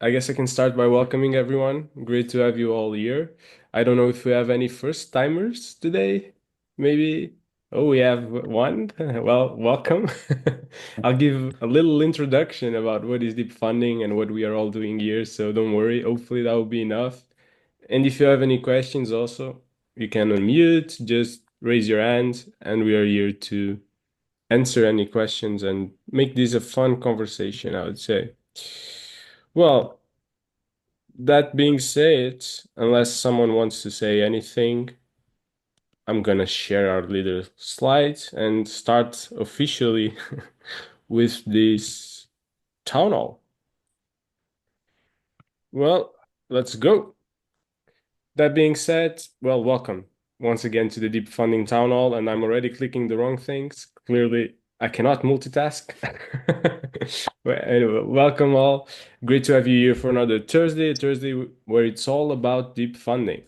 I guess I can start by welcoming everyone. Great to have you all here. I don't know if we have any first timers today. Maybe. Oh, we have one. Well, welcome. I'll give a little introduction about what is deep funding and what we are all doing here. So don't worry. Hopefully that will be enough. And if you have any questions also, you can unmute, just raise your hand, and we are here to answer any questions and make this a fun conversation, I would say. Well, that being said, unless someone wants to say anything, I'm gonna share our little slides and start officially with this town hall. Well, let's go. That being said, well, welcome once again to the Deep Funding Town Hall, and I'm already clicking the wrong things. Clearly, I cannot multitask. But anyway, welcome all. Great to have you here for another Thursday, a Thursday where it's all about deep funding.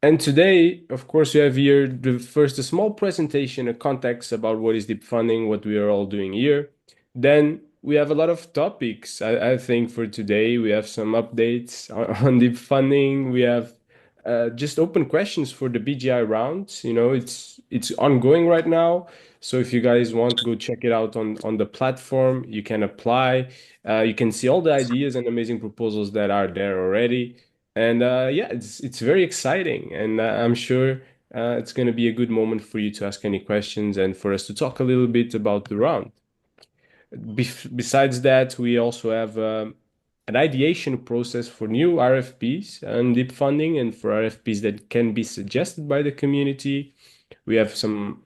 And today, of course, we have here first a small presentation, a context about what is deep funding, what we are all doing here. Then we have a lot of topics. I think for today we have some updates on deep funding. We have just open questions for the BGI round. You know, it's ongoing right now. So if you guys want, go check it out on the platform. You can apply. You can see all the ideas and amazing proposals that are there already. And yeah, it's very exciting, and I'm sure it's going to be a good moment for you to ask any questions and for us to talk a little bit about the round. Besides that, we also have an ideation process for new RFPs and deep funding, and for RFPs that can be suggested by the community. We have some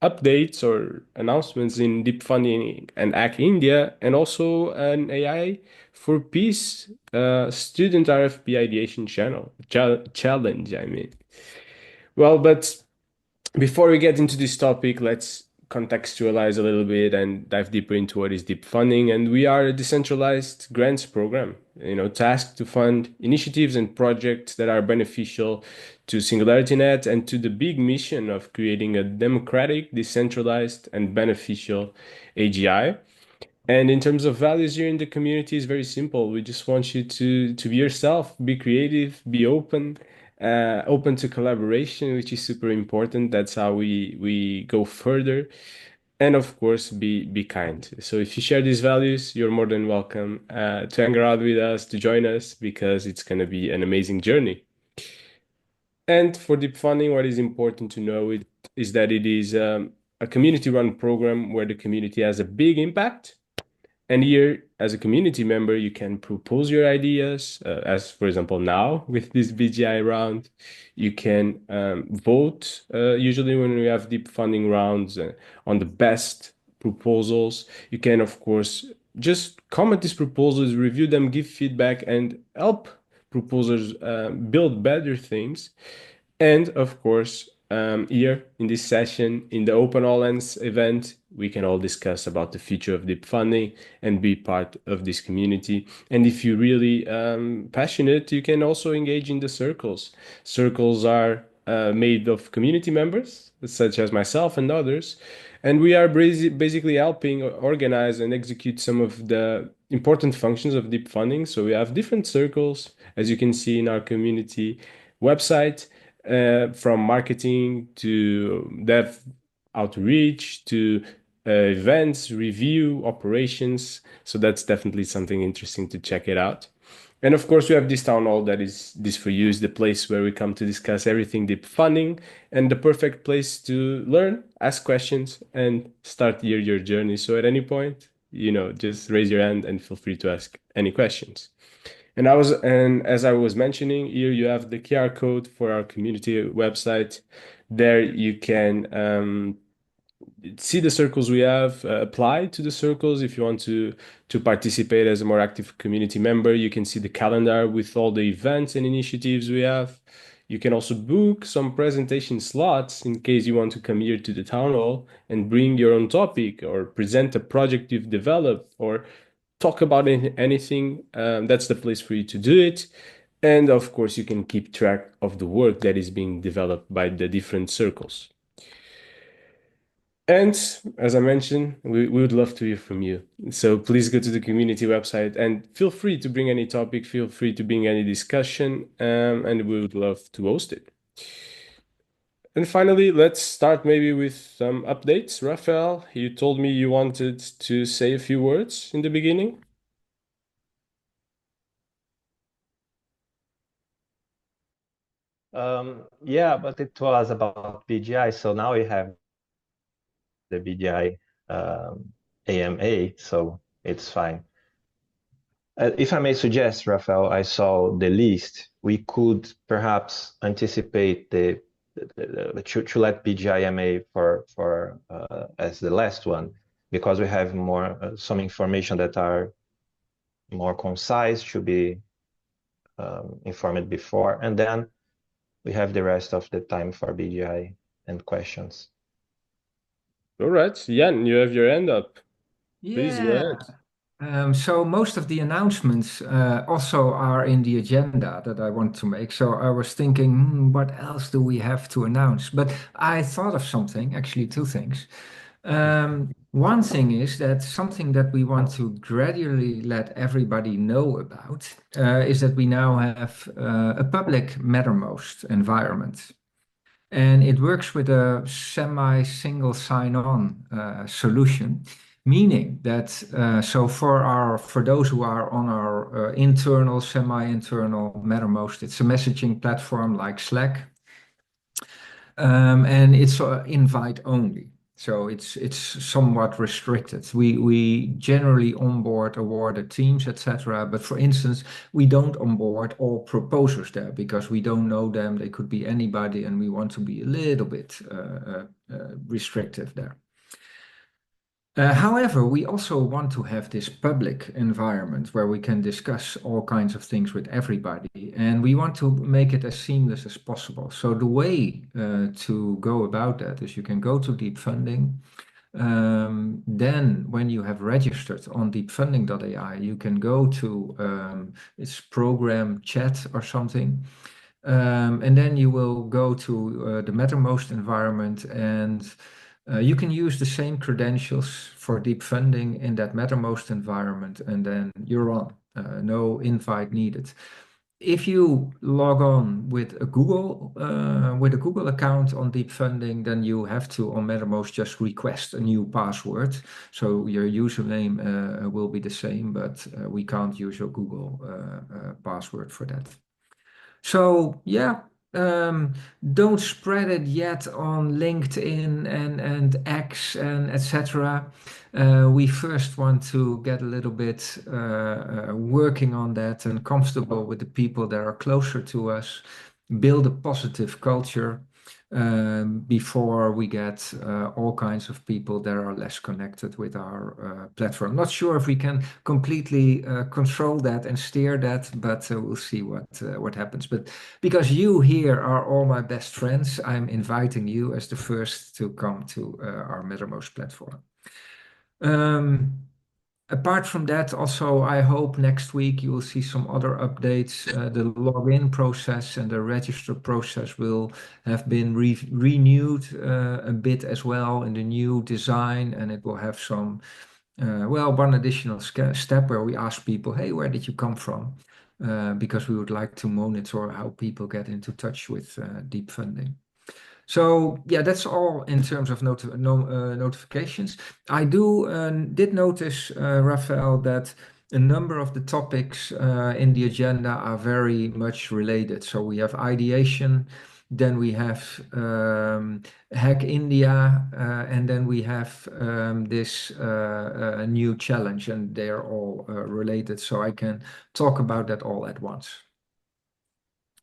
updates or announcements in deep funding and ACK India, and also an AI for Peace student RFP ideation challenge, I mean. Well, but before we get into this topic, let's contextualize a little bit and dive deeper into what is deep funding. And we are a decentralized grants program, tasked to fund initiatives and projects that are beneficial to SingularityNET and to the big mission of creating a democratic, decentralized, and beneficial AGI. And in terms of values here in the community, is very simple. We just want you to be yourself, be creative, be open, open to collaboration, which is super important. That's how we go further. And of course, be kind. So if you share these values, you're more than welcome to hang out with us, to join us, because it's going to be an amazing journey. And for deep funding, what is important to know is that it is a community-run program where the community has a big impact. And here, as a community member, you can propose your ideas, as for example, now with this BGI round, you can vote, usually when we have deep funding rounds, on the best proposals. You can, of course, just comment these proposals, review them, give feedback, and help proposers build better things. And of course, here in this session, in the Open All Hands event, we can all discuss about the future of deep funding and be part of this community. And if you're really passionate, you can also engage in the circles. Circles are made of community members, such as myself and others. And we are basically helping organize and execute some of the important functions of deep funding. So we have different circles, as you can see in our community website, from marketing to dev outreach to events, review, operations. So that's definitely something interesting to check it out. And of course, we have this town hall that is this for you is the place where we come to discuss everything deep funding and the perfect place to learn, ask questions, and start your journey. So at any point, just raise your hand and feel free to ask any questions. And as I was mentioning, here you have the QR code for our community website. There you can see the circles we have, apply to the circles if you want to participate as a more active community member. You can see the calendar with all the events and initiatives we have. You can also book some presentation slots in case you want to come here to the town hall and bring your own topic or present a project you've developed or talk about anything. That's the place for you to do it. And of course, you can keep track of the work that is being developed by the different circles. And as I mentioned, we would love to hear from you. So please go to the community website and feel free to bring any topic, feel free to bring any discussion, and we would love to host it. And finally, let's start maybe with some updates. Rafael, you told me you wanted to say a few words in the beginning. Yeah, but it was about BGI. So now we have the BGI AMA, so it's fine. If I may suggest, Rafael, I saw the list. We could perhaps anticipate to let BGIMA for as the last one, because we have more some information that are more concise, should be informed before, and then we have the rest of the time for BGI and questions. All right, Jan, you have your hand up. Please go Yeah. ahead. So most of the announcements also are in the agenda that I want to make. So I was thinking, what else do we have to announce? But I thought of something, actually two things. One thing is that something that we want to gradually let everybody know about is that we now have a public Mattermost environment. And it works with a semi-single sign-on solution, meaning that for those who are on our internal, semi-internal Mattermost, it's a messaging platform like Slack, and it's invite only. So it's somewhat restricted. We generally onboard awarded teams, etc. But for instance, we don't onboard all proposers there because we don't know them. They could be anybody, and we want to be a little bit restrictive there. However, we also want to have this public environment where we can discuss all kinds of things with everybody, and we want to make it as seamless as possible. So the way to go about that is you can go to Deep Funding. Then when you have registered on deepfunding.ai, you can go to its program chat or something. And then you will go to the Mattermost environment, and you can use the same credentials for Deep Funding in that Mattermost environment, and then you're on. No invite needed. If you log on with a Google account on Deep Funding, then you have to on Mattermost just request a new password. So your username will be the same, but we can't use your Google password for that. So yeah, don't spread it yet on LinkedIn and X and etc. We first want to get a little bit working on that and comfortable with the people that are closer to us, build a positive culture before we get all kinds of people that are less connected with our platform. Not sure if we can completely control that and steer that, but we'll see what happens. But because you here are all my best friends, I'm inviting you as the first to come to our Mattermost platform. Apart from that, also, I hope next week you will see some other updates. The login process and the register process will have been renewed a bit as well in the new design, and it will have some, one additional step where we ask people, hey, where did you come from? Because we would like to monitor how people get into touch with Deep Funding. So yeah, that's all in terms of notifications. I did notice, Rafael, that a number of the topics in the agenda are very much related. So we have ideation, then we have Hack India, and then we have this new challenge, and they are all related. So I can talk about that all at once.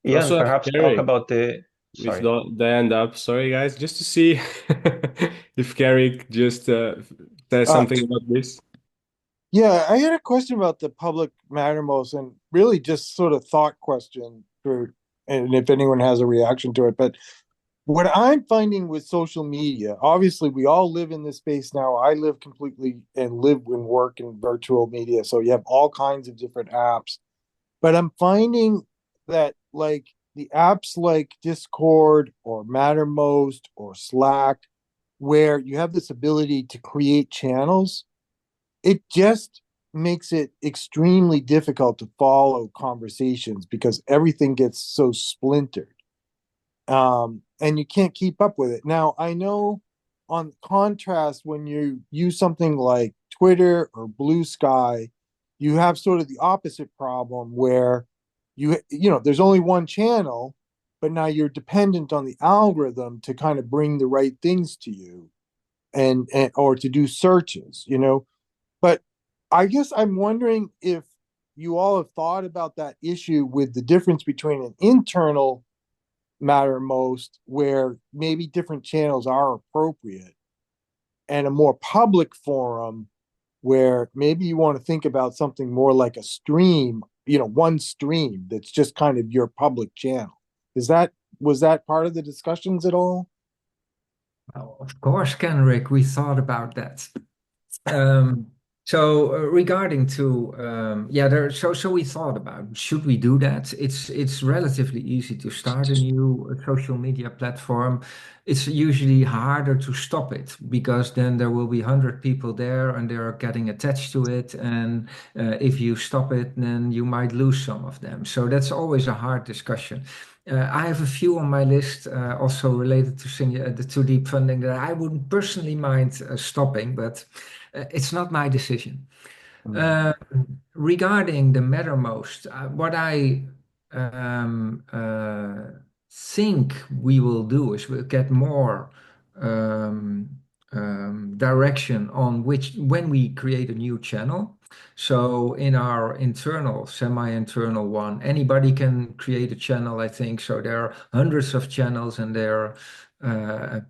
We Ian, also have perhaps talk Carrie about the, with sorry. the hand up. Sorry, guys, just to see if Carrie just says Uh, something about this. yeah, I had a question about the public Mattermost and really just sort of thought question for, and if anyone has a reaction to it. But what I'm finding with social media, obviously we all live in this space now. I live completely and live and work in virtual media. So you have all kinds of different apps. But I'm finding that the apps like Discord or Mattermost or Slack where you have this ability to create channels, it just makes it extremely difficult to follow conversations because everything gets so splintered. And you can't keep up with it. Now, I know on contrast, when you use something like Twitter or Blue Sky, you have sort of the opposite problem where there's only one channel, but now you're dependent on the algorithm to kind of bring the right things to you and or to do searches, But I guess I'm wondering if you all have thought about that issue with the difference between an internal Mattermost, where maybe different channels are appropriate, and a more public forum where maybe you want to think about something more like a stream, one stream that's just kind of your public channel. Was that part of the discussions at all? Well, of course, Kenrick, we thought about that. Regarding to so we thought about, should we do that? It's relatively easy to start a new social media platform. It's usually harder to stop it because then there will be 100 people there and they're getting attached to it, and if you stop it, then you might lose some of them. So that's always a hard discussion. I have a few on my list, also related to deep funding, that I wouldn't personally mind stopping, but it's not my decision. Regarding the Mattermost, what I think we will do is we'll get more direction on when we create a new channel. So in our internal, semi-internal one, anybody can create a channel, I think. So there are hundreds of channels and they're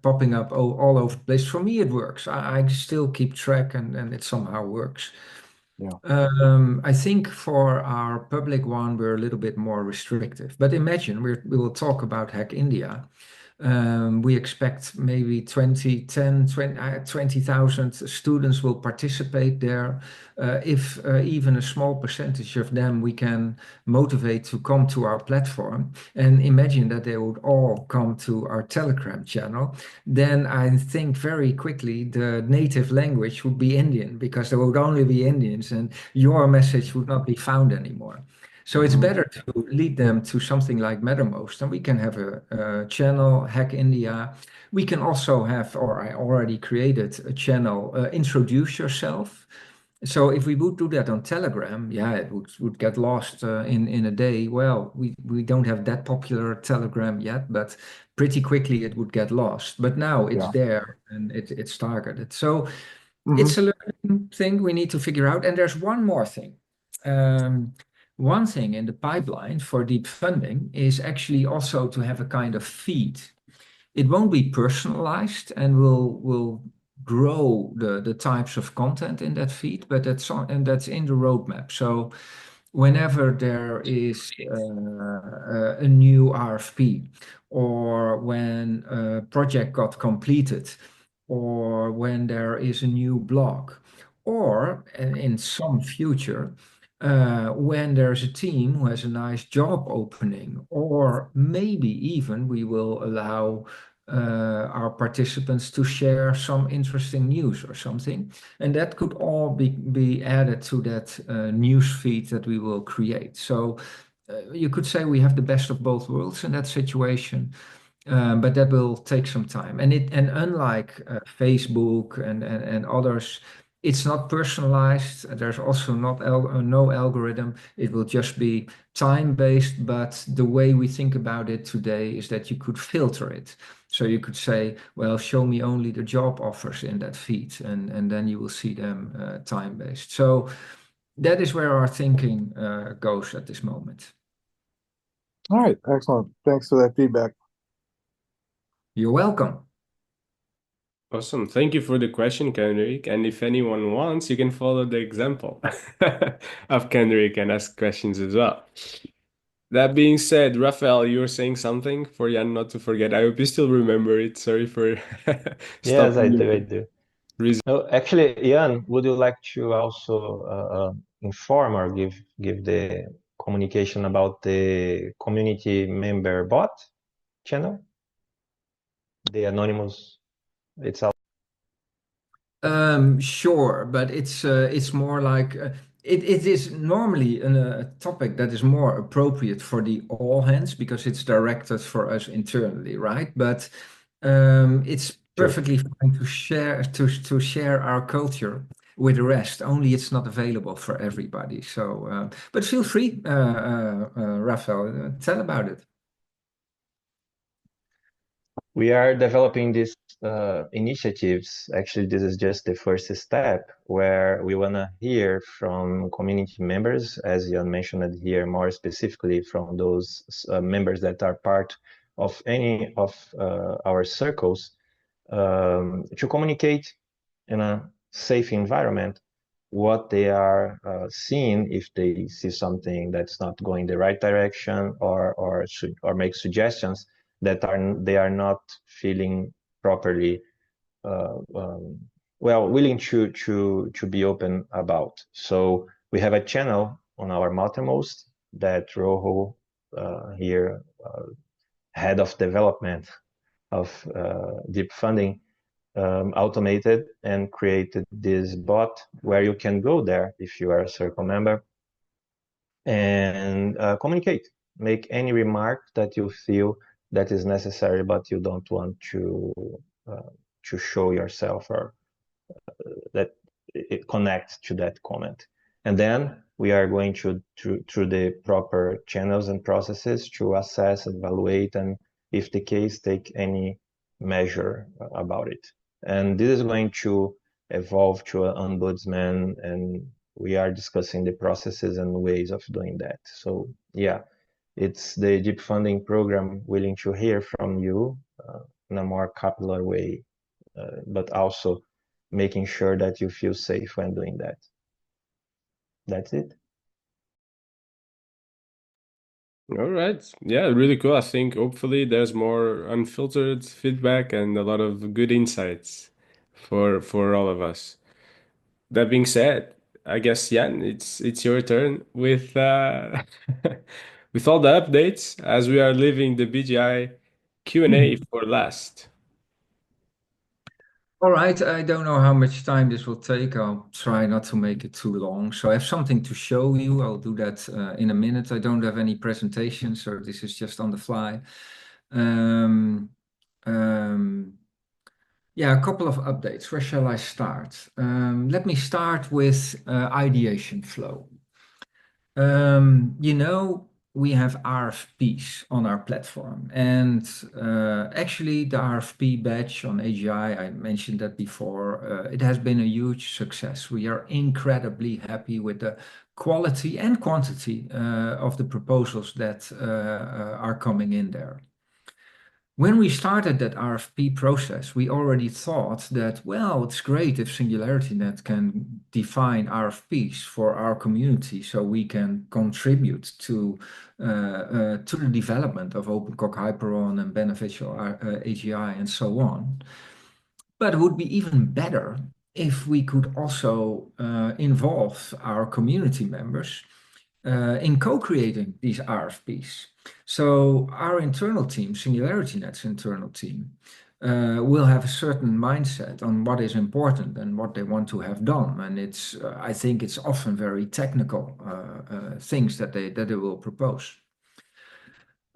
popping up all over the place. For me, it works. I still keep track and it somehow works. Yeah. I think for our public one, we're a little bit more restrictive. But imagine we will talk about Hack India. We expect maybe 20,000 students will participate there. If even a small percentage of them we can motivate to come to our platform, and imagine that they would all come to our Telegram channel, then I think very quickly the native language would be Indian, because there would only be Indians and your message would not be found anymore. So it's better to lead them to something like Mattermost, and we can have a channel, Hack India. We can also have, or I already created a channel, Introduce Yourself. So if we would do that on Telegram, yeah, it would get lost in a day. Well, we don't have that popular Telegram yet, but pretty quickly it would get lost. But now it's there and it's targeted. So it's a learning thing we need to figure out. And there's one more thing. One thing in the pipeline for deep funding is actually also to have a kind of feed. It won't be personalized and will grow the types of content in that feed, but that's in the roadmap. So whenever there is a new RFP, or when a project got completed, or when there is a new blog, or in some future, when there's a team who has a nice job opening, or maybe even we will allow our participants to share some interesting news or something. And that could all be added to that news feed that we will create. So you could say we have the best of both worlds in that situation. But that will take some time. And unlike Facebook and others, it's not personalized. There's also no algorithm. It will just be time-based. But the way we think about it today is that you could filter it. So you could say, well, show me only the job offers in that feed, and then you will see them time-based. So that is where our thinking goes at this moment. All right, excellent. Thanks for that feedback. You're welcome. Awesome. Thank you for the question, Kenrick. And if anyone wants, you can follow the example of Kenrick and ask questions as well. That being said, Rafael, you were saying something for Jan not to forget. I hope you still remember it. Sorry for Yes, I stopping do. you. I do. No, actually, Jan, would you like to also inform or give the communication about the community member bot channel? The anonymous, it's Sure, but it's more like it is normally a topic that is more appropriate for the all hands because it's directed for us internally, right? But it's Sure. perfectly fine to share our culture with the rest. Only it's not available for everybody. So, but feel free, Rafael, tell about it. We are developing these initiatives. Actually, this is just the first step where we want to hear from community members, as Jan mentioned here, more specifically from those members that are part of any of our circles, to communicate in a safe environment what they are seeing, if they see something that's not going the right direction, or make suggestions that they are not feeling properly willing to be open about. So we have a channel on our Mattermost that Rojo here, head of development of Deep Funding, automated and created this bot where you can go there if you are a circle member and communicate, make any remark that you feel that is necessary, but you don't want to show yourself or that it connects to that comment. And then we are going through the proper channels and processes to assess, evaluate, and if the case, take any measure about it. And this is going to evolve to an ombudsman, and we are discussing the processes and ways of doing that. So yeah, it's the Deep Funding program willing to hear from you in a more capillary way, but also making sure that you feel safe when doing that. That's it. All right. Yeah, really cool. I think hopefully there's more unfiltered feedback and a lot of good insights for all of us. That being said, I guess Jan, it's your turn with with all the updates as we are leaving the BGI Q&A for last. All right, I don't know how much time this will take. I'll try not to make it too long. So I have something to show you. I'll do that in a minute. I don't have any presentation, so this is just on the fly. Yeah, a couple of updates. Where shall I start? Let me start with ideation flow. We have RFPs on our platform, and actually the RFP batch on AGI, I mentioned that before, it has been a huge success. We are incredibly happy with the quality and quantity of the proposals that are coming in there. When we started that RFP process, we already thought that, well, it's great if SingularityNET can define RFPs for our community so we can contribute to the development of OpenCog Hyperon and beneficial AGI and so on. But it would be even better if we could also involve our community members in co-creating these RFPs. So our internal team, SingularityNET's internal team, will have a certain mindset on what is important and what they want to have done. And I think it's often very technical things that they will propose.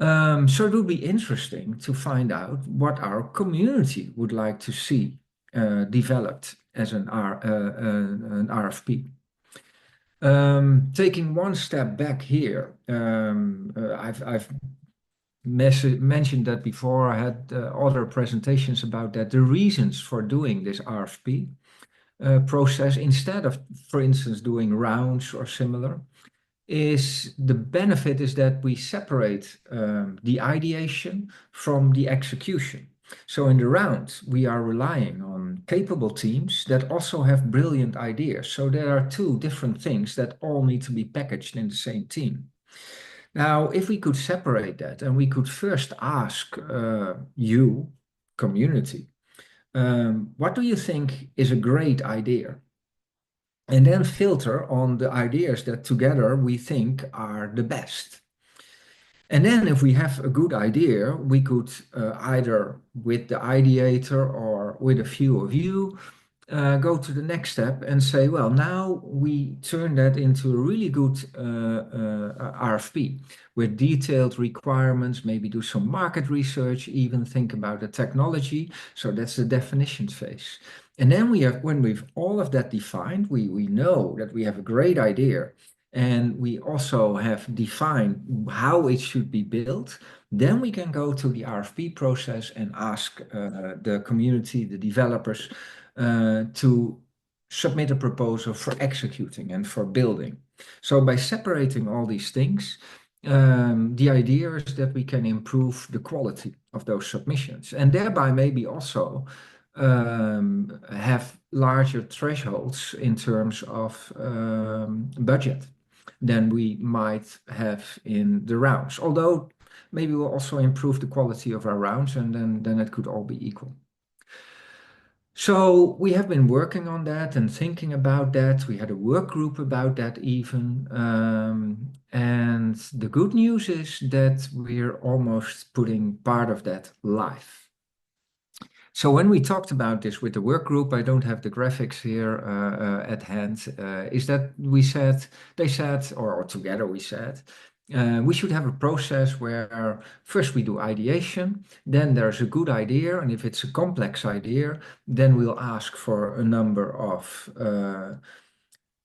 So it would be interesting to find out what our community would like to see developed as an RFP. Taking one step back here, I've mentioned that before. I had other presentations about that. The reasons for doing this RFP process instead of, for instance, doing rounds or similar, is the benefit is that we separate the ideation from the execution. So in the round, we are relying on capable teams that also have brilliant ideas. So there are two different things that all need to be packaged in the same team. Now, if we could separate that and we could first ask you, community, what do you think is a great idea? And then filter on the ideas that together we think are the best. And then if we have a good idea, we could either with the ideator or with a few of you, go to the next step and say, well, now we turn that into a really good RFP with detailed requirements, maybe do some market research, even think about the technology. So that's the definition phase. And then when we've all of that defined, we know that we have a great idea and we also have defined how it should be built. Then we can go to the RFP process and ask the community, the developers, to submit a proposal for executing and for building. So by separating all these things, the idea is that we can improve the quality of those submissions and thereby maybe also have larger thresholds in terms of budget than we might have in the rounds. Although maybe we'll also improve the quality of our rounds and then it could all be equal. So we have been working on that and thinking about that. We had a work group about that even. And the good news is that we're almost putting part of that live. So when we talked about this with the work group, I don't have the graphics here at hand, is that they said, or together we said, we should have a process where first we do ideation, then there's a good idea, and if it's a complex idea, then we'll ask for a number of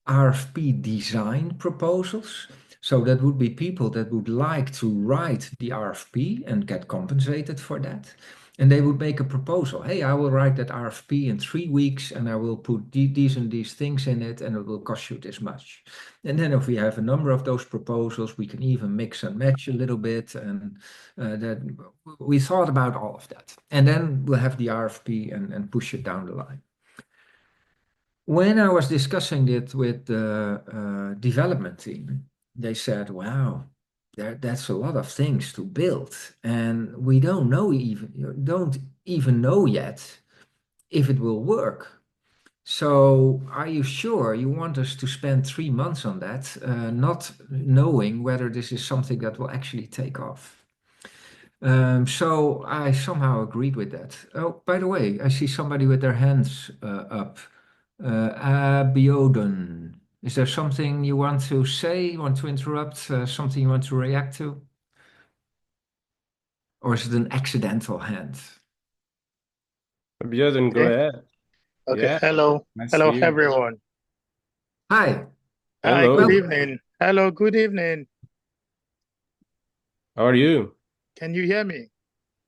RFP design proposals. So that would be people that would like to write the RFP and get compensated for that. And they would make a proposal. Hey, I will write that RFP in 3 weeks and I will put these and these things in it and it will cost you this much. And then if we have a number of those proposals, we can even mix and match a little bit. And that we thought about all of that. And then we'll have the RFP and push it down the line. When I was discussing it with the development team, they said, wow, that's a lot of things to build. And we don't even know yet if it will work. So are you sure you want us to spend 3 months on that, not knowing whether this is something that will actually take off? So I somehow agreed with that. Oh, by the way, I see somebody with their hands up. Abiodun, is there something you want to say, you want to interrupt, something you want to react to? Or is it an accidental hand? Abiodun, go ahead. Okay, Yeah, hello. nice Hello, to you. everyone. Hi. Hi, Hello. good evening. Hello, good evening. How are you? Can you hear me?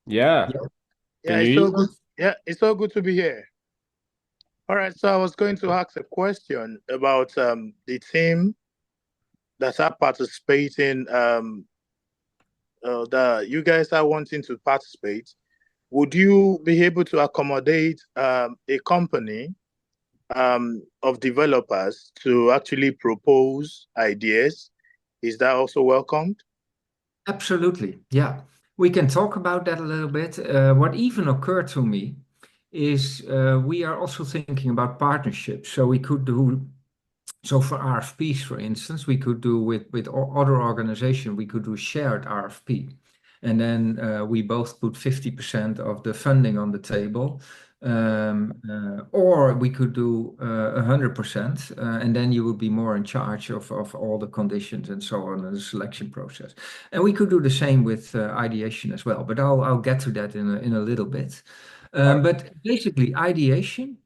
Yeah. Yeah, Can it's you so hear good. Yeah, it's so good to be here. All right, so I was going to ask a question about the team that are participating, that you guys are wanting to participate. Would you be able to accommodate a company of developers to actually propose ideas? Is that also welcomed? Absolutely. Yeah. We can talk about that a little bit. What even occurred to me is we are also thinking about partnerships. So we could do, so for RFPs, for instance, we could do with other organizations, we could do shared RFP. And then we both put 50% of the funding on the table. Or we could do 100%, and then you would be more in charge of all the conditions and so on in the selection process. And we could do the same with ideation as well, but I'll get to that in a little bit. But basically, ideation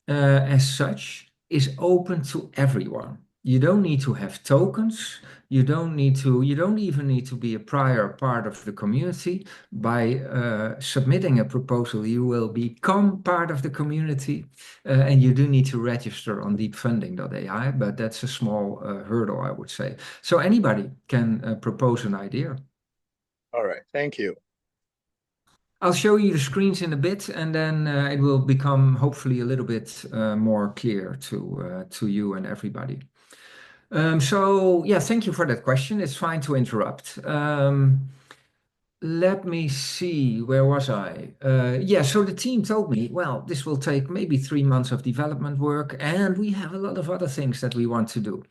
as such is open to everyone. You don't need to have tokens. You don't even need to be a prior part of the community. By submitting a proposal, you will become part of the community, and you do need to register on deepfunding.ai, but that's a small hurdle, I would say. So anybody can propose an idea. All right, thank you. I'll show you the screens in a bit, and then it will become hopefully a little bit more clear to you and everybody. So yeah, thank you for that question. It's fine to interrupt. Let me see, where was I? Yeah, so the team told me, well, this will take maybe 3 months of development work, and we have a lot of other things that we want to do,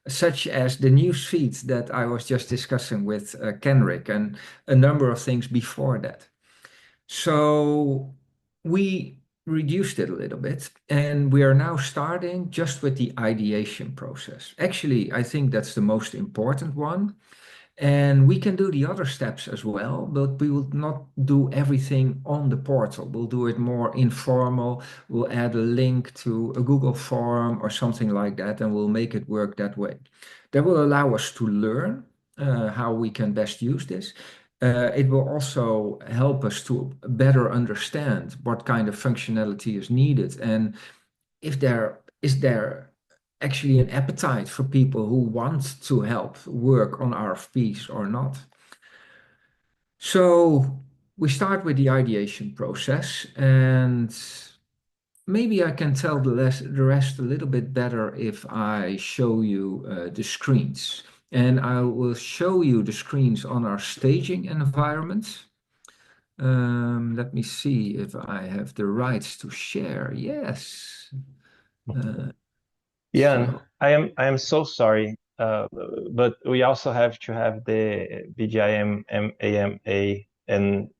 such as the news feed that I was just discussing with Kenrick and a number of things before that. So we reduced it a little bit, and we are now starting just with the ideation process. Actually, I think that's the most important one. And we can do the other steps as well, but we will not do everything on the portal. We'll do it more informal. We'll add a link to a Google form or something like that, and we'll make it work that way. That will allow us to learn how we can best use this. It will also help us to better understand what kind of functionality is needed and if there is actually an appetite for people who want to help work on RFPs or not. So we start with the ideation process, and maybe I can tell the rest a little bit better if I show you the screens. And I will show you the screens on our staging environment. Let me see if I have the rights to share. Yes. Jan, So, I am so sorry, but we also have to have the BGIM AMA, and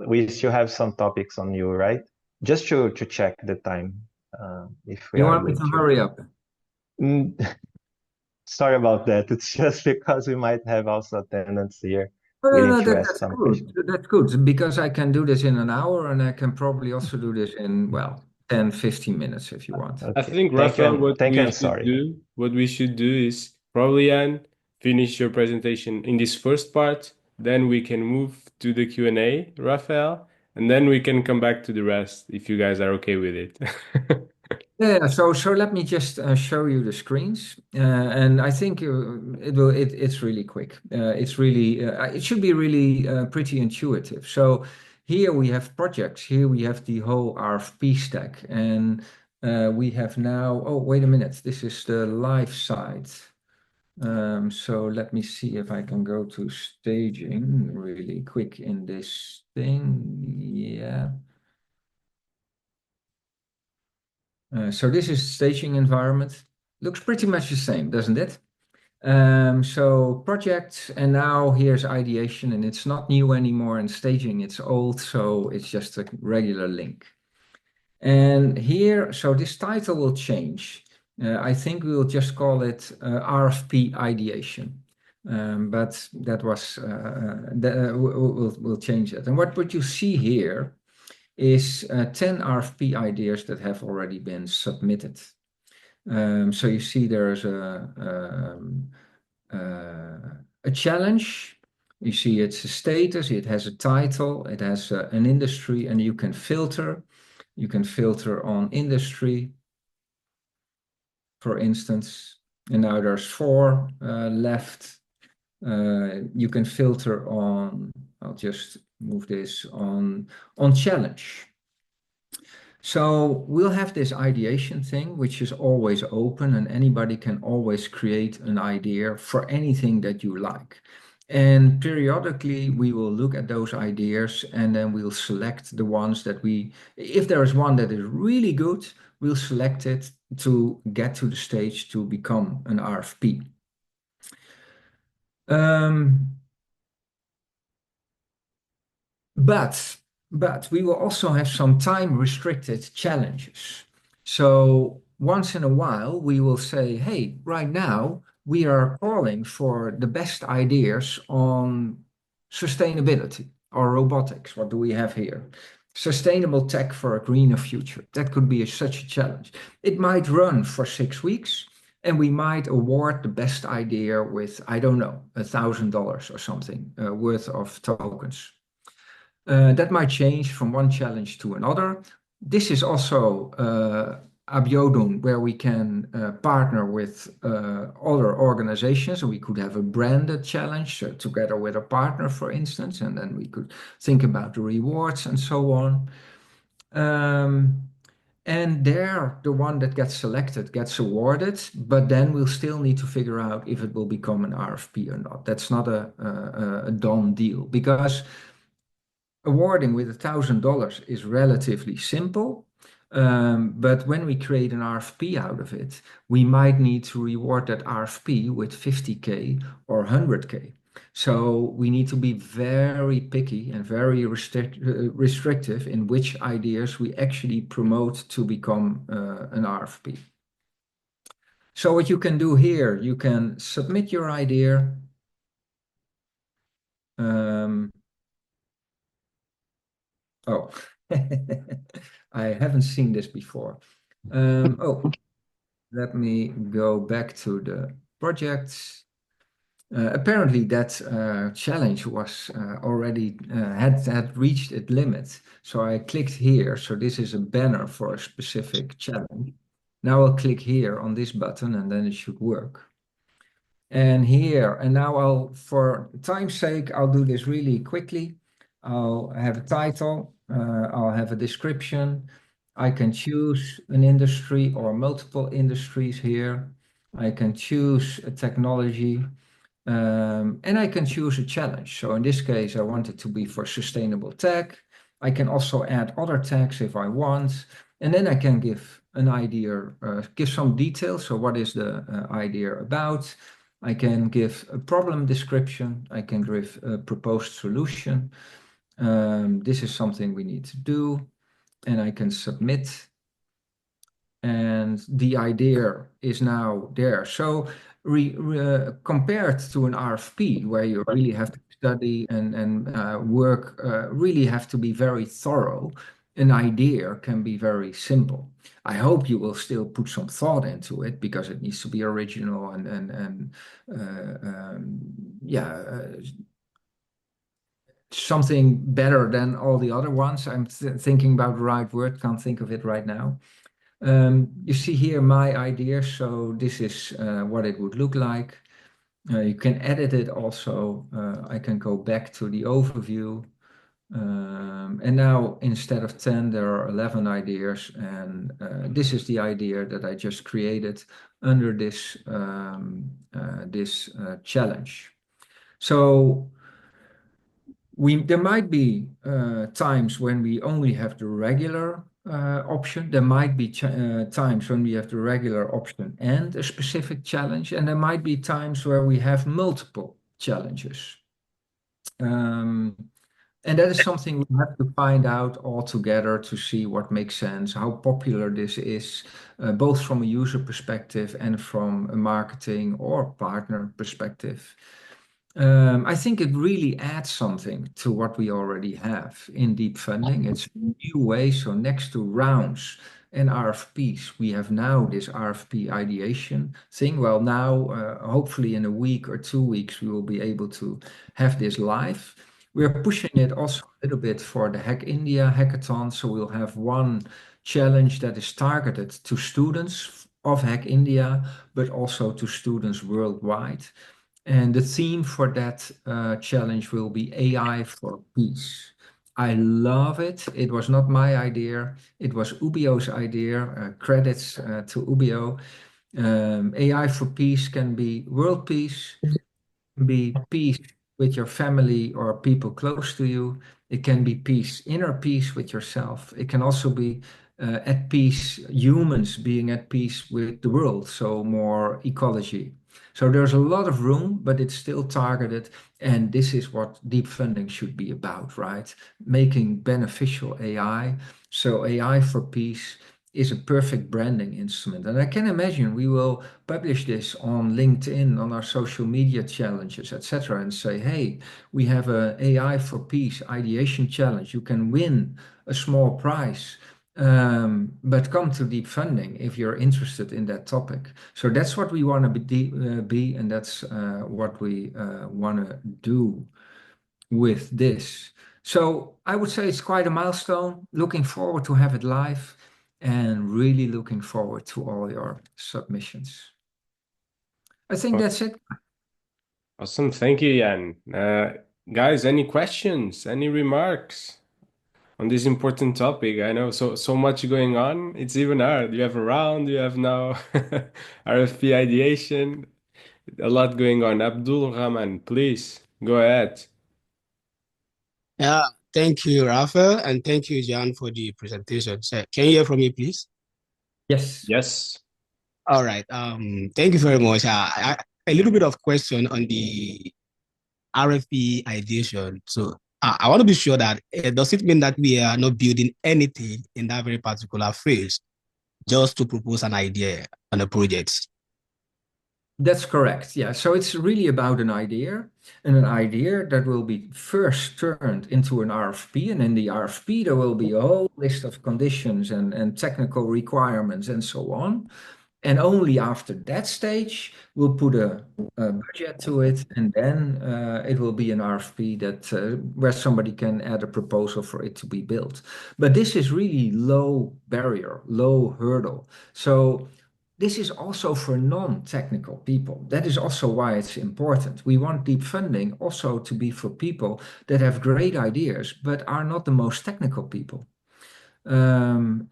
we still have some topics on you, right? Just to check the time, if we you are want me good to to. hurry up? Sorry about that. It's just because we might have also attendants here No, waiting no, to ask that's some good. questions. That's good because I can do this in an hour and I can probably also do this in, well, 10, 15 minutes if you want. I Okay. think, Thank you, Rafael, and thank you, and sorry. what we should do is probably, Anne, finish your presentation in this first part, then we can move to the Q&A, Rafael, and then we can come back to the rest if you guys are okay with it. Yeah, so let me just show you the screens, and I think it's really quick. It should be really pretty intuitive. So here we have projects. Here we have the whole RFP stack, and we have now. Oh, wait a minute. This is the live side. So let me see if I can go to staging really quick in this thing. Yeah. So this is staging environment. Looks pretty much the same, doesn't it? So projects, and now here's ideation, and it's not new anymore, and staging, it's old, so it's just a regular link. And here, so this title will change. I think we'll just call it RFP Ideation. But that was, we'll change that. And what you see here is 10 RFP ideas that have already been submitted. So you see there's a challenge. You see it's a status, it has a title, it has an industry, and you can filter. You can filter on industry, for instance. And now there's 4 left. You can filter on, I'll just move this on challenge. So we'll have this ideation thing, which is always open, and anybody can always create an idea for anything that you like. And periodically, we will look at those ideas, and then we'll select the ones that if there is one that is really good, we'll select it to get to the stage to become an RFP. But we will also have some time restricted challenges. So once in a while, we will say, hey, right now we are calling for the best ideas on sustainability or robotics. What do we have here? Sustainable tech for a greener future. That could be such a challenge. It might run for 6 weeks, and we might award the best idea with, I don't know, $1,000 or something worth of tokens. That might change from one challenge to another. This is also Abiodun, where we can partner with other organizations. So we could have a branded challenge together with a partner, for instance, and then we could think about the rewards and so on. And there, the one that gets selected gets awarded, but then we'll still need to figure out if it will become an RFP or not. That's not a done deal, because awarding with $1,000 is relatively simple. But when we create an RFP out of it, we might need to reward that RFP with 50K or 100K. So we need to be very picky and very restrictive in which ideas we actually promote to become an RFP. So what you can do here, you can submit your idea. Oh, I haven't seen this before. Oh, let me go back to the projects. Apparently that challenge was already had reached its limit. So I clicked here. So this is a banner for a specific challenge. Now I'll click here on this button and then it should work. And here, and now for time's sake, I'll do this really quickly. I'll have a title, I'll have a description. I can choose an industry or multiple industries here. I can choose a technology. And I can choose a challenge. So in this case, I want it to be for sustainable tech. I can also add other tags if I want. And then I can give an idea, give some details. So what is the idea about? I can give a problem description. I can give a proposed solution. This is something we need to do. And I can submit. And the idea is now there. So compared to an RFP, where you really have to study and work, really have to be very thorough, an idea can be very simple. I hope you will still put some thought into it because it needs to be original and something better than all the other ones. I'm thinking about the right word, can't think of it right now. You see here my idea, so this is what it would look like. You can edit it also. I can go back to the overview. And now instead of 10, there are 11 ideas. And this is the idea that I just created under this, challenge. So there might be times when we only have the regular option. There might be times when we have the regular option and a specific challenge, and there might be times where we have multiple challenges. And that is something we have to find out all together to see what makes sense, how popular this is, both from a user perspective and from a marketing or partner perspective. I think it really adds something to what we already have in deep funding. It's a new way. So next to rounds and RFPs, we have now this RFP ideation thing. Well, now, hopefully in a week or 2 weeks, we will be able to have this live. We're pushing it also a little bit for the Hack India hackathon. So we'll have one challenge that is targeted to students of Hack India, but also to students worldwide. And the theme for that challenge will be AI for Peace. I love it. It was not my idea. It was Ubio's idea. Credits to Ubio. AI for Peace can be world peace, be peace with your family or people close to you. It can be peace, inner peace with yourself. It can also be at peace, humans being at peace with the world, so more ecology. So there's a lot of room, but it's still targeted. And this is what deep funding should be about, right? Making beneficial AI. So AI for Peace is a perfect branding instrument. And I can imagine we will publish this on LinkedIn, on our social media challenges, etc., and say, hey, we have an AI for Peace ideation challenge. You can win a small prize. But come to deep funding if you're interested in that topic. So that's what we want to be, and that's what we want to do with this. So I would say it's quite a milestone. Looking forward to have it live, and really looking forward to all your submissions. I think that's it. Awesome. Thank you, Jan. Guys, any questions, any remarks on this important topic? I know so much going on. It's even hard. You have a round, you have now RFP ideation, a lot going on. Abdul Rahman, please go ahead. Yeah, thank you, Rafael, and thank you, Jan, for the presentation. So, can you hear from me, please? Yes. Yes. All right. Thank you very much. A little bit of question on the RFP ideation. So I want to be sure that does it mean that we are not building anything in that very particular phase, just to propose an idea on a project? That's correct. Yeah. So it's really about an idea, and an idea that will be first turned into an RFP. And in the RFP, there will be a whole list of conditions and technical requirements and so on. And only after that stage, we'll put a budget to it, and then it will be an RFP that where somebody can add a proposal for it to be built. But this is really low barrier, low hurdle. So this is also for non-technical people. That is also why it's important. We want deep funding also to be for people that have great ideas, but are not the most technical people. And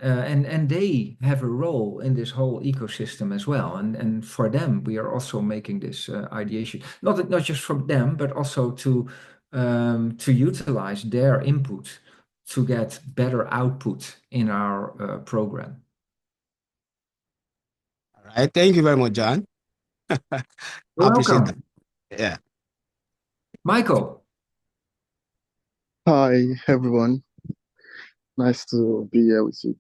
they have a role in this whole ecosystem as well. And for them, we are also making this ideation, not just for them, but also to utilize their input to get better output in our program. All right. Thank you very much, John. I appreciate that. Welcome. Yeah. Michael. Hi, everyone. Nice to be here with you.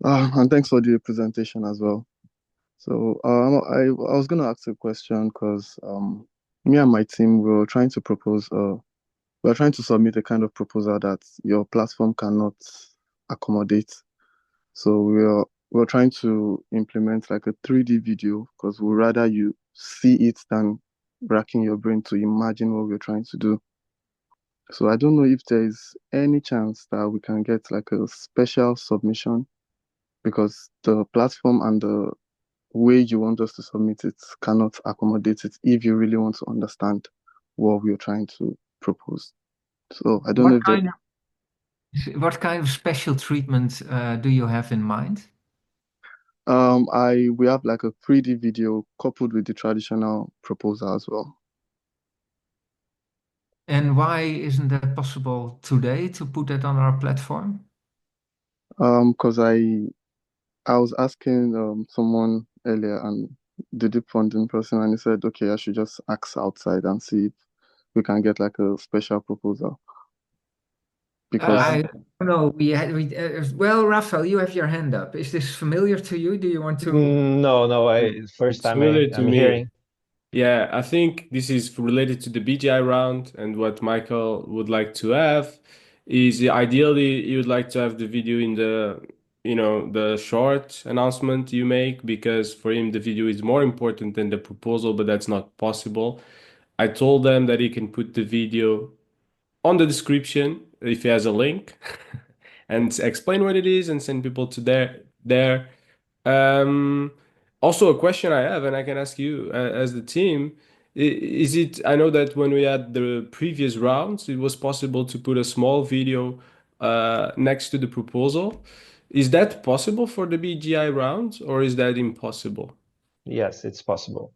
And thanks for the presentation as well. So I was going to ask a question because me and my team were trying to propose, we're trying to submit a kind of proposal that your platform cannot accommodate. So we're trying to implement like a 3D video because we'd rather you see it than racking your brain to imagine what we're trying to do. So I don't know if there is any chance that we can get like a special submission, because the platform and the way you want us to submit it cannot accommodate it if you really want to understand what we're trying to propose. So I don't know if What kind of special treatment do you have in mind? we have like a 3D video coupled with the traditional proposal as well. And why isn't that possible today to put that on our platform? Because I was asking someone earlier, and the deep funding person, and he said, okay, I should just ask outside and see if we can get like a special proposal. Because I don't know. Well, Rafael, you have your hand up. Is this familiar to you? Do you want to? No, first It's time familiar to I'm me. hearing. Yeah, I think this is related to the BGI round, and what Michael would like to have is ideally you would like to have the video in the short announcement you make, because for him the video is more important than the proposal, but that's not possible. I told them that he can put the video on the description if he has a link and explain what it is and send people to there. Also, a question I have, and I can ask you as the team, is it, I know that when we had the previous rounds, it was possible to put a small video next to the proposal. Is that possible for the BGI rounds, or is that impossible? Yes, it's possible.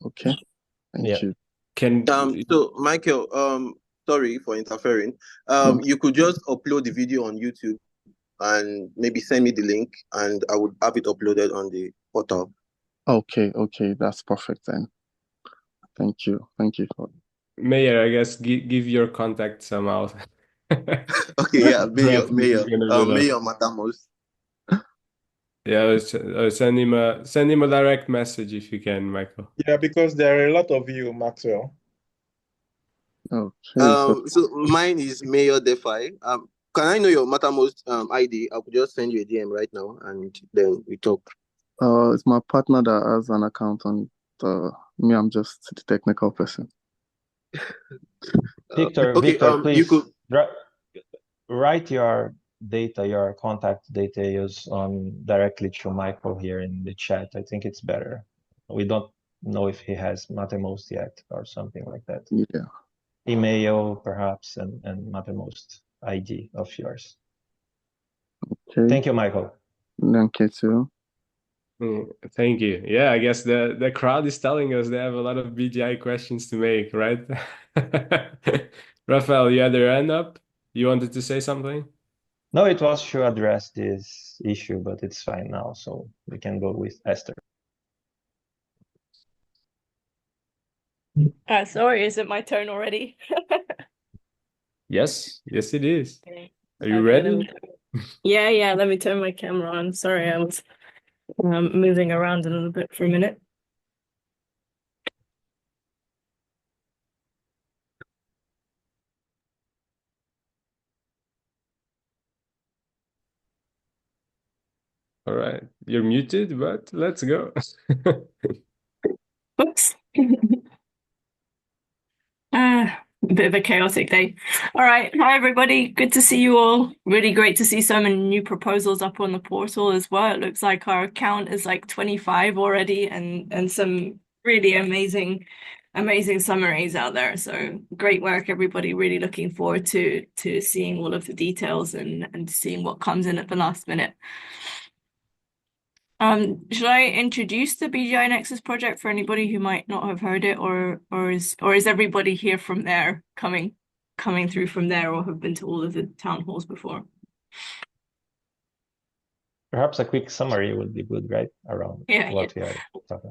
okay, thank you. So Michael, sorry for interfering. You could just upload the video on YouTube and maybe send me the link, and I would have it uploaded on the portal. Okay, that's perfect then. Thank you for. Mayor, I guess give your contact somehow. Okay, yeah, Mayor Matamos. Yeah, send him a direct message if you can, Michael. Yeah, because there are a lot of you, Maxwell. Okay. So mine is Mayor DeFi. Can I know your Mattermost ID? I could just send you a DM right now, and then we talk. It's my partner that has an account on me. I'm just the technical person. Victor, okay, please you could write your data, your contact details directly to Michael here in the chat. I think it's better. We don't know if he has Mattermost yet or something like that. Yeah. Email perhaps and Mattermost ID of yours. Okay. Thank you, Michael. Thank you too. Thank you. Yeah, I guess the crowd is telling us they have a lot of BGI questions to make, right? Rafael, you had your hand up. You wanted to say something? No, it was to address this issue, but it's fine now, so we can go with Esther. Sorry, is it my turn already? Yes, yes, it is. Okay. Are you Okay, ready? yeah, let me turn my camera on. Sorry, I was moving around a little bit for a minute. All right, you're muted, but let's go. Oops. A bit of a chaotic day. All right. Hi, everybody. Good to see you all. Really great to see so many new proposals up on the portal as well. It looks like our count is like 25 already and some really amazing summaries out there. So great work, everybody. Really looking forward to seeing all of the details and seeing what comes in at the last minute. Should I introduce the BGI Nexus project for anybody who might not have heard it, or is everybody here from there coming through from there, or have been to all of the town halls before? Perhaps a quick summary would be good, right? Around what we are talking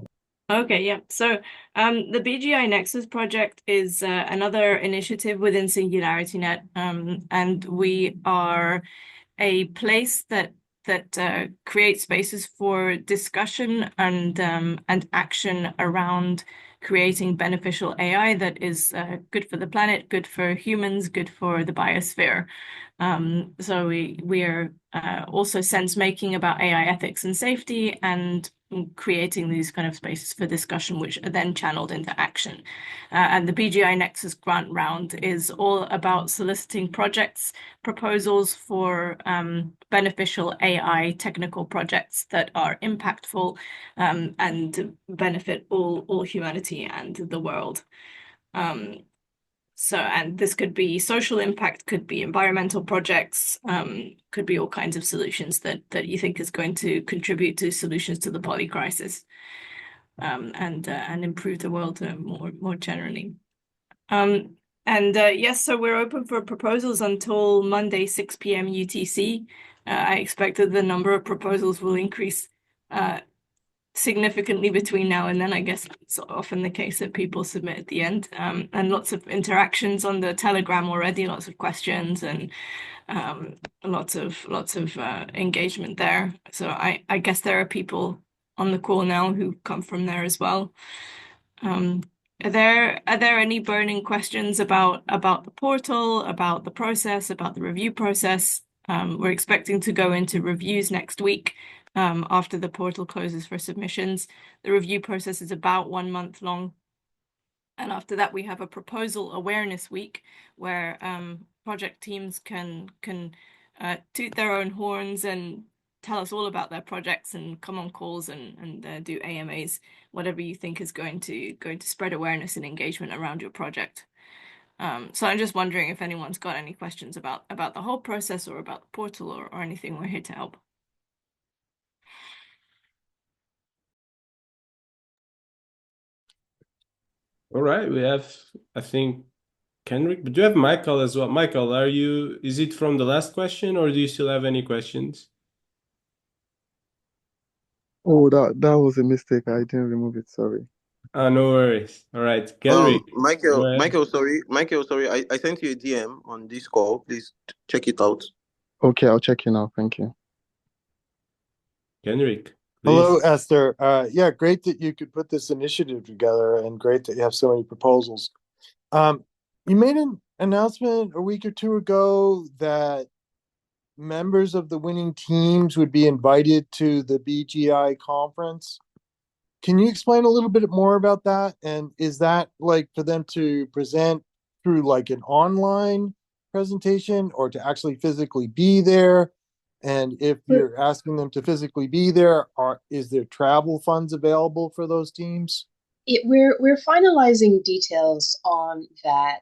about. Okay, yeah. So the BGI Nexus project is another initiative within SingularityNET, and we are a place that creates spaces for discussion and action around creating beneficial AI that is good for the planet, good for humans, good for the biosphere. So we are also sense making about AI ethics and safety and creating these kind of spaces for discussion, which are then channeled into action. And the BGI Nexus grant round is all about soliciting projects, proposals for beneficial AI technical projects that are impactful and benefit all humanity and the world. And this could be social impact, could be environmental projects, could be all kinds of solutions that you think is going to contribute to solutions to the poly crisis, and improve the world more generally. Yes, so we're open for proposals until Monday, 6 p.m. UTC. I expect that the number of proposals will increase significantly between now and then. I guess it's often the case that people submit at the end, and lots of interactions on the Telegram already, lots of questions and lots of engagement there. So I guess there are people on the call now who come from there as well. Are there any burning questions about the portal, about the process, about the review process? We're expecting to go into reviews next week after the portal closes for submissions. The review process is about 1 month long. And after that, we have a proposal awareness week where project teams can toot their own horns and tell us all about their projects and come on calls and do AMAs, whatever you think is going to spread awareness and engagement around your project. So I'm just wondering if anyone's got any questions about the whole process or about the portal or anything. We're here to help. All right, we have, I think, Kenrick, but do you have Michael as well? Michael, is it from the last question or do you still have any questions? Oh, that was a mistake. I didn't remove it. Sorry. No worries. All right, Kenrick. Michael, sorry, I sent you a DM on this call. Please check it out. Okay, I'll check you now. Thank you. Kenrick. Hello, Esther. Yeah, great that you could put this initiative together and great that you have so many proposals. You made an announcement a week or two ago that members of the winning teams would be invited to the BGI conference. Can you explain a little bit more about that? And is that like for them to present through like an online presentation or to actually physically be there? And if you're asking them to physically be there, is there travel funds available for those teams? We're finalizing details on that.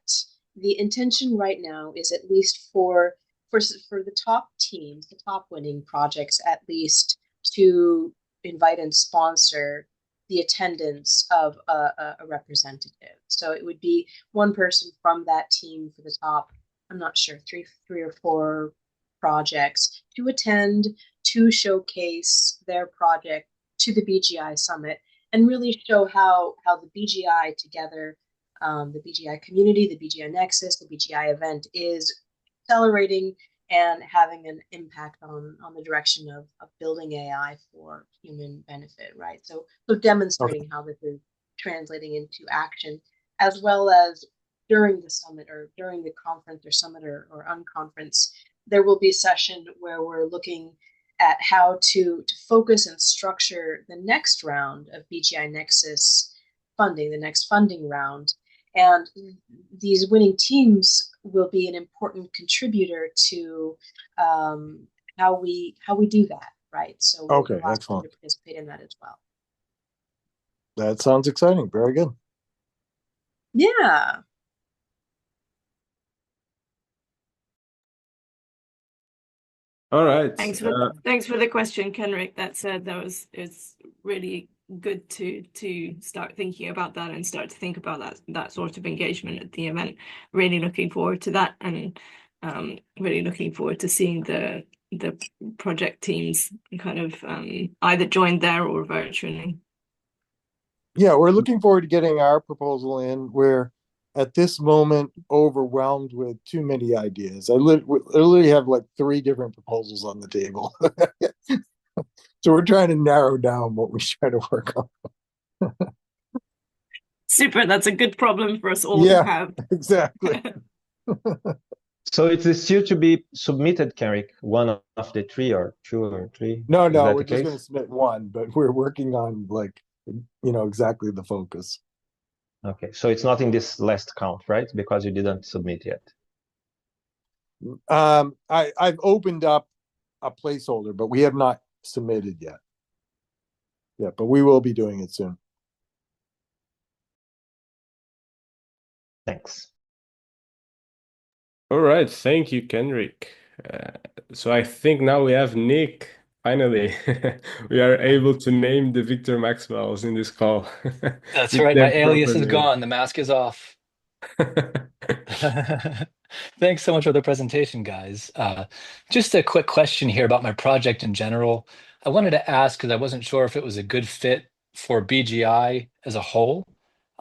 The intention right now is at least for the top teams, the top winning projects, at least to invite and sponsor the attendance of a representative. So it would be one person from that team for the top, I'm not sure, three or four projects to attend, to showcase their project to the BGI Summit and really show how the BGI together the BGI community, the BGI Nexus, the BGI event is accelerating and having an impact on the direction of building AI for human benefit, right? So demonstrating how this is translating into action, as well as during the summit or during the conference or summit or unconference, there will be a session where we're looking at how to focus and structure the next round of BGI Nexus funding, the next funding round. And these winning teams will be an important contributor to how we do that, right? So Okay, we'll ask them excellent. to participate in that as well. That sounds exciting. Very good. Yeah. All right. Thanks for the question, Kenrick. It's really good to start thinking about that and start to think about that sort of engagement at the event. Really looking forward to that, and really looking forward to seeing the project teams kind of either join there or virtually. Yeah, we're looking forward to getting our proposal in. We're at this moment overwhelmed with too many ideas. I literally have like 3 different proposals on the table. So we're trying to narrow down what we try to work on. Super, that's a good problem for us all to have. Exactly. So it is still to be submitted, Kenrick, one of the 3 or 2 or 3? No, Is that we're the just case? going to submit one, but we're working on exactly the focus. Okay, so it's not in this last count, right? Because you didn't submit yet. I've opened up a placeholder, but we have not submitted yet. Yeah, but we will be doing it soon. Thanks. All right, thank you, Kenrick. So I think now we have Nick. Finally, we are able to name the Victor Maxwells in this call. That's With right. their My alias proper is name. gone. The mask is off. Thanks so much for the presentation, guys. Just a quick question here about my project in general. I wanted to ask because I wasn't sure if it was a good fit for BGI as a whole.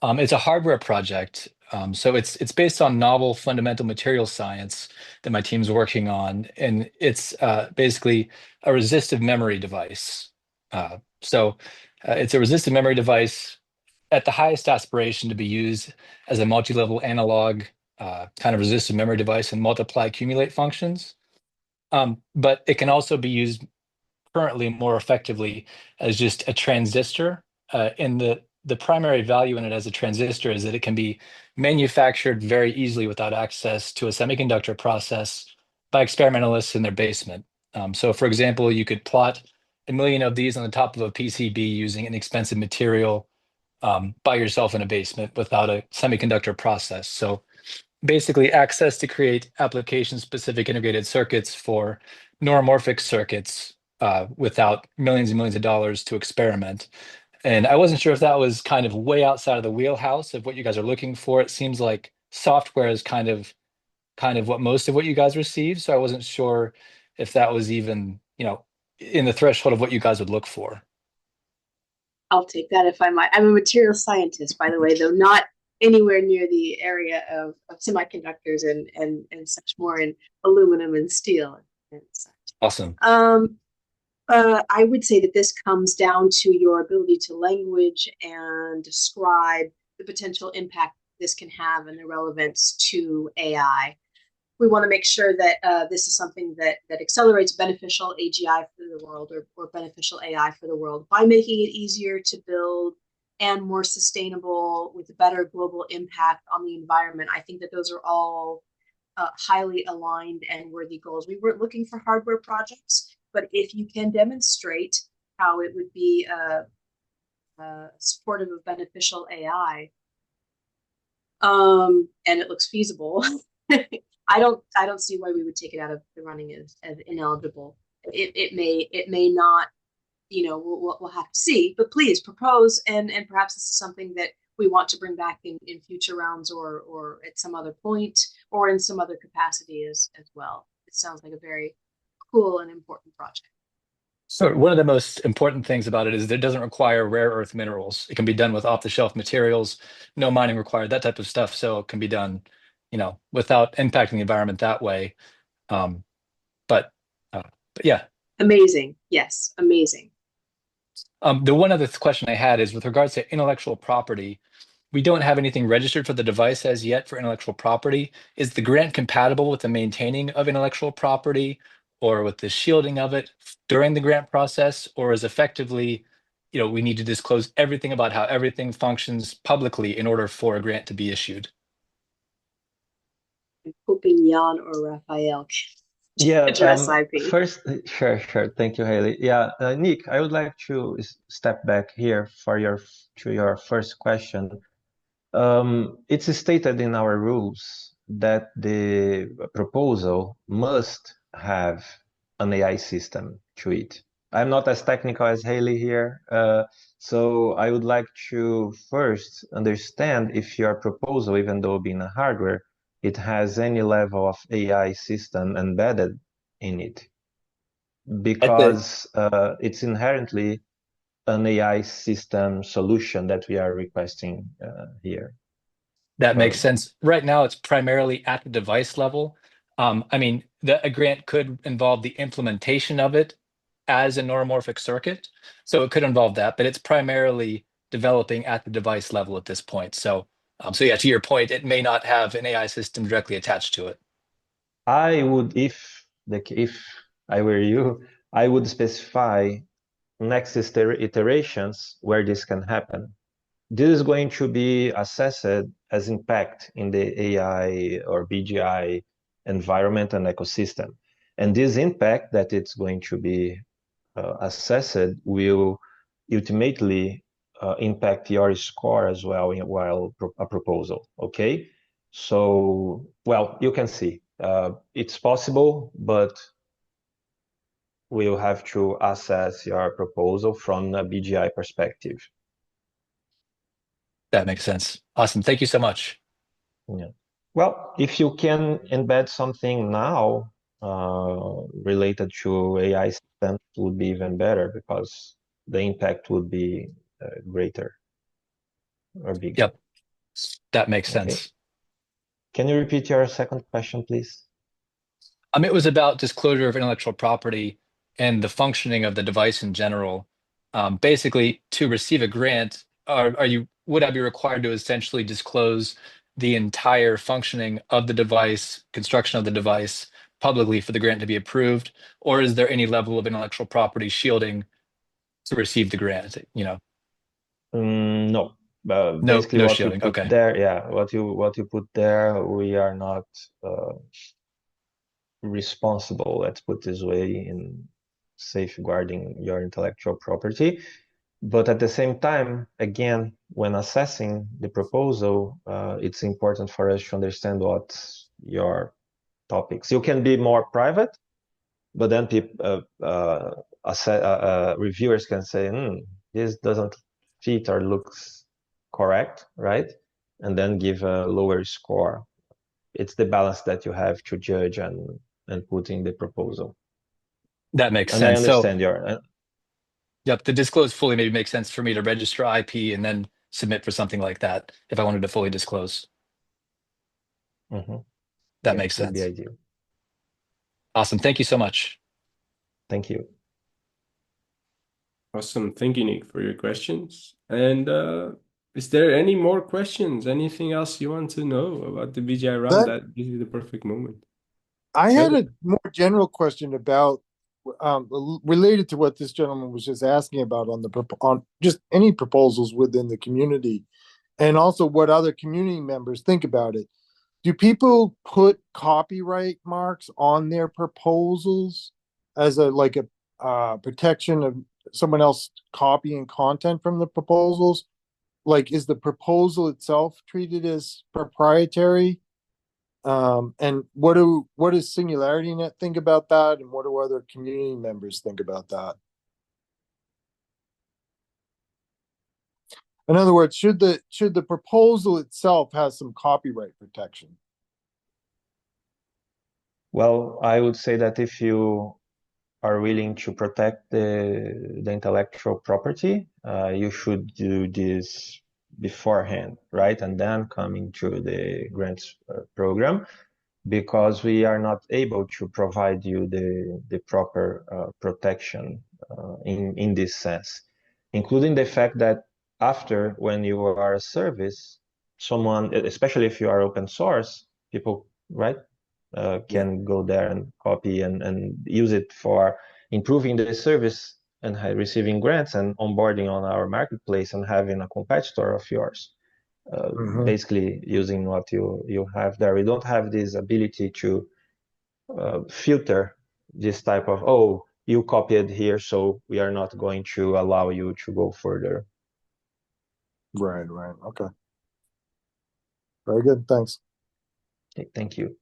It's a hardware project, so it's based on novel fundamental material science that my team's working on, and it's basically a resistive memory device. It's a resistive memory device at the highest aspiration to be used as a multi-level analog kind of resistive memory device and multiply accumulate functions. But it can also be used currently more effectively as just a transistor. And the primary value in it as a transistor is that it can be manufactured very easily without access to a semiconductor process by experimentalists in their basement. So for example, you could plot 1 million of these on the top of a PCB using inexpensive material by yourself in a basement without a semiconductor process. So basically access to create application-specific integrated circuits for neuromorphic circuits without millions and millions of dollars to experiment. And I wasn't sure if that was kind of way outside of the wheelhouse of what you guys are looking for. It seems like software is kind of what most of what you guys receive. So I wasn't sure if that was even, in the threshold of what you guys would look for. I'll take that if I might. I'm a material scientist, by the way, though not anywhere near the area of semiconductors and such, more in aluminum and steel and such. Awesome. I would say that this comes down to your ability to language and describe the potential impact this can have and the relevance to AI. We want to make sure that this is something that accelerates beneficial AGI for the world or beneficial AI for the world by making it easier to build and more sustainable with a better global impact on the environment. I think that those are all highly aligned and worthy goals. We weren't looking for hardware projects, but if you can demonstrate how it would be supportive of beneficial AI, and it looks feasible, I don't see why we would take it out of the running as ineligible. It may not, we'll have to see, but please propose, and perhaps this is something that we want to bring back in future rounds or at some other point or in some other capacity as well. It sounds like a very cool and important project. So one of the most important things about it is that it doesn't require rare earth minerals. It can be done with off-the-shelf materials, no mining required, that type of stuff. So it can be done, without impacting the environment that way. Um, but yeah. Amazing. Yes, amazing. The one other question I had is with regards to intellectual property. We don't have anything registered for the device as yet for intellectual property. Is the grant compatible with the maintaining of intellectual property or with the shielding of it during the grant process? Or is effectively, we need to disclose everything about how everything functions publicly in order for a grant to be issued? I'm hoping Jan or Rafael can Yeah, address IP. first, sure. Thank you, Haley. Yeah, Nick, I would like to step back here to your first question. It's stated in our rules that the proposal must have an AI system to it. I'm not as technical as Haley here, so I would like to first understand if your proposal, even though being a hardware, it has any level of AI system embedded in it, because it's inherently an AI system solution that we are requesting here. That makes sense. Right now, it's primarily at the device level. A grant could involve the implementation of it as a neuromorphic circuit. So it could involve that, but it's primarily developing at the device level at this point. So yeah, to your point, it may not have an AI system directly attached to it. I would, if I were you, I would specify Nexus iterations where this can happen. This is going to be assessed as impact in the AI or BGI environment and ecosystem. And this impact that it's going to be assessed will ultimately impact your score as well while a proposal, okay? So, well, you can see it's possible, but we'll have to assess your proposal from a BGI perspective. That makes sense. Awesome. Thank you so much. Yeah. Well, if you can embed something now related to AI systems, would be even better because the impact would be greater or bigger. Yep, that makes sense. Can you repeat your second question, please? It was about disclosure of intellectual property and the functioning of the device in general. Basically, to receive a grant, would I be required to essentially disclose the entire functioning of the device, construction of the device publicly for the grant to be approved? Or is there any level of intellectual property shielding to receive the grant? No. No Basically, what shielding. you put Okay. there, yeah, what you put there, we are not responsible, let's put this way, in safeguarding your intellectual property. But at the same time, again, when assessing the proposal, it's important for us to understand what your topics. You can be more private, but then reviewers can say, this doesn't fit or looks correct, right? And then give a lower score. It's the balance that you have to judge and put in the proposal. That makes and sense. I understand your. Yep, the disclose fully maybe makes sense for me to register IP and then submit for something like that if I wanted to fully disclose. That makes sense. Would be ideal. Awesome. Thank you so much. Thank you. Awesome. Thank you, Nick, for your questions. And is there any more questions? Anything else you want to know about the BGI round? That this is the perfect moment. I had a more general question about related to what this gentleman was just asking about on just any proposals within the community, and also what other community members think about it. Do people put copyright marks on their proposals as a protection of someone else copying content from the proposals? Like, is the proposal itself treated as proprietary? And what does SingularityNET think about that? And what do other community members think about that? In other words, should the proposal itself have some copyright protection? Well, I would say that if you are willing to protect the intellectual property, you should do this beforehand, right? And then come into the grants program, because we are not able to provide you the proper protection in this sense, including the fact that after, when you are a service, someone, especially if you are open source, people, right, can go there and copy and use it for improving the service and receiving grants and onboarding on our marketplace and having a competitor of yours. Basically using what you have there. We don't have this ability to filter this type of, oh, you copied here, so we are not going to allow you to go further. Right. Okay. Very good. Thanks. Okay, thank you.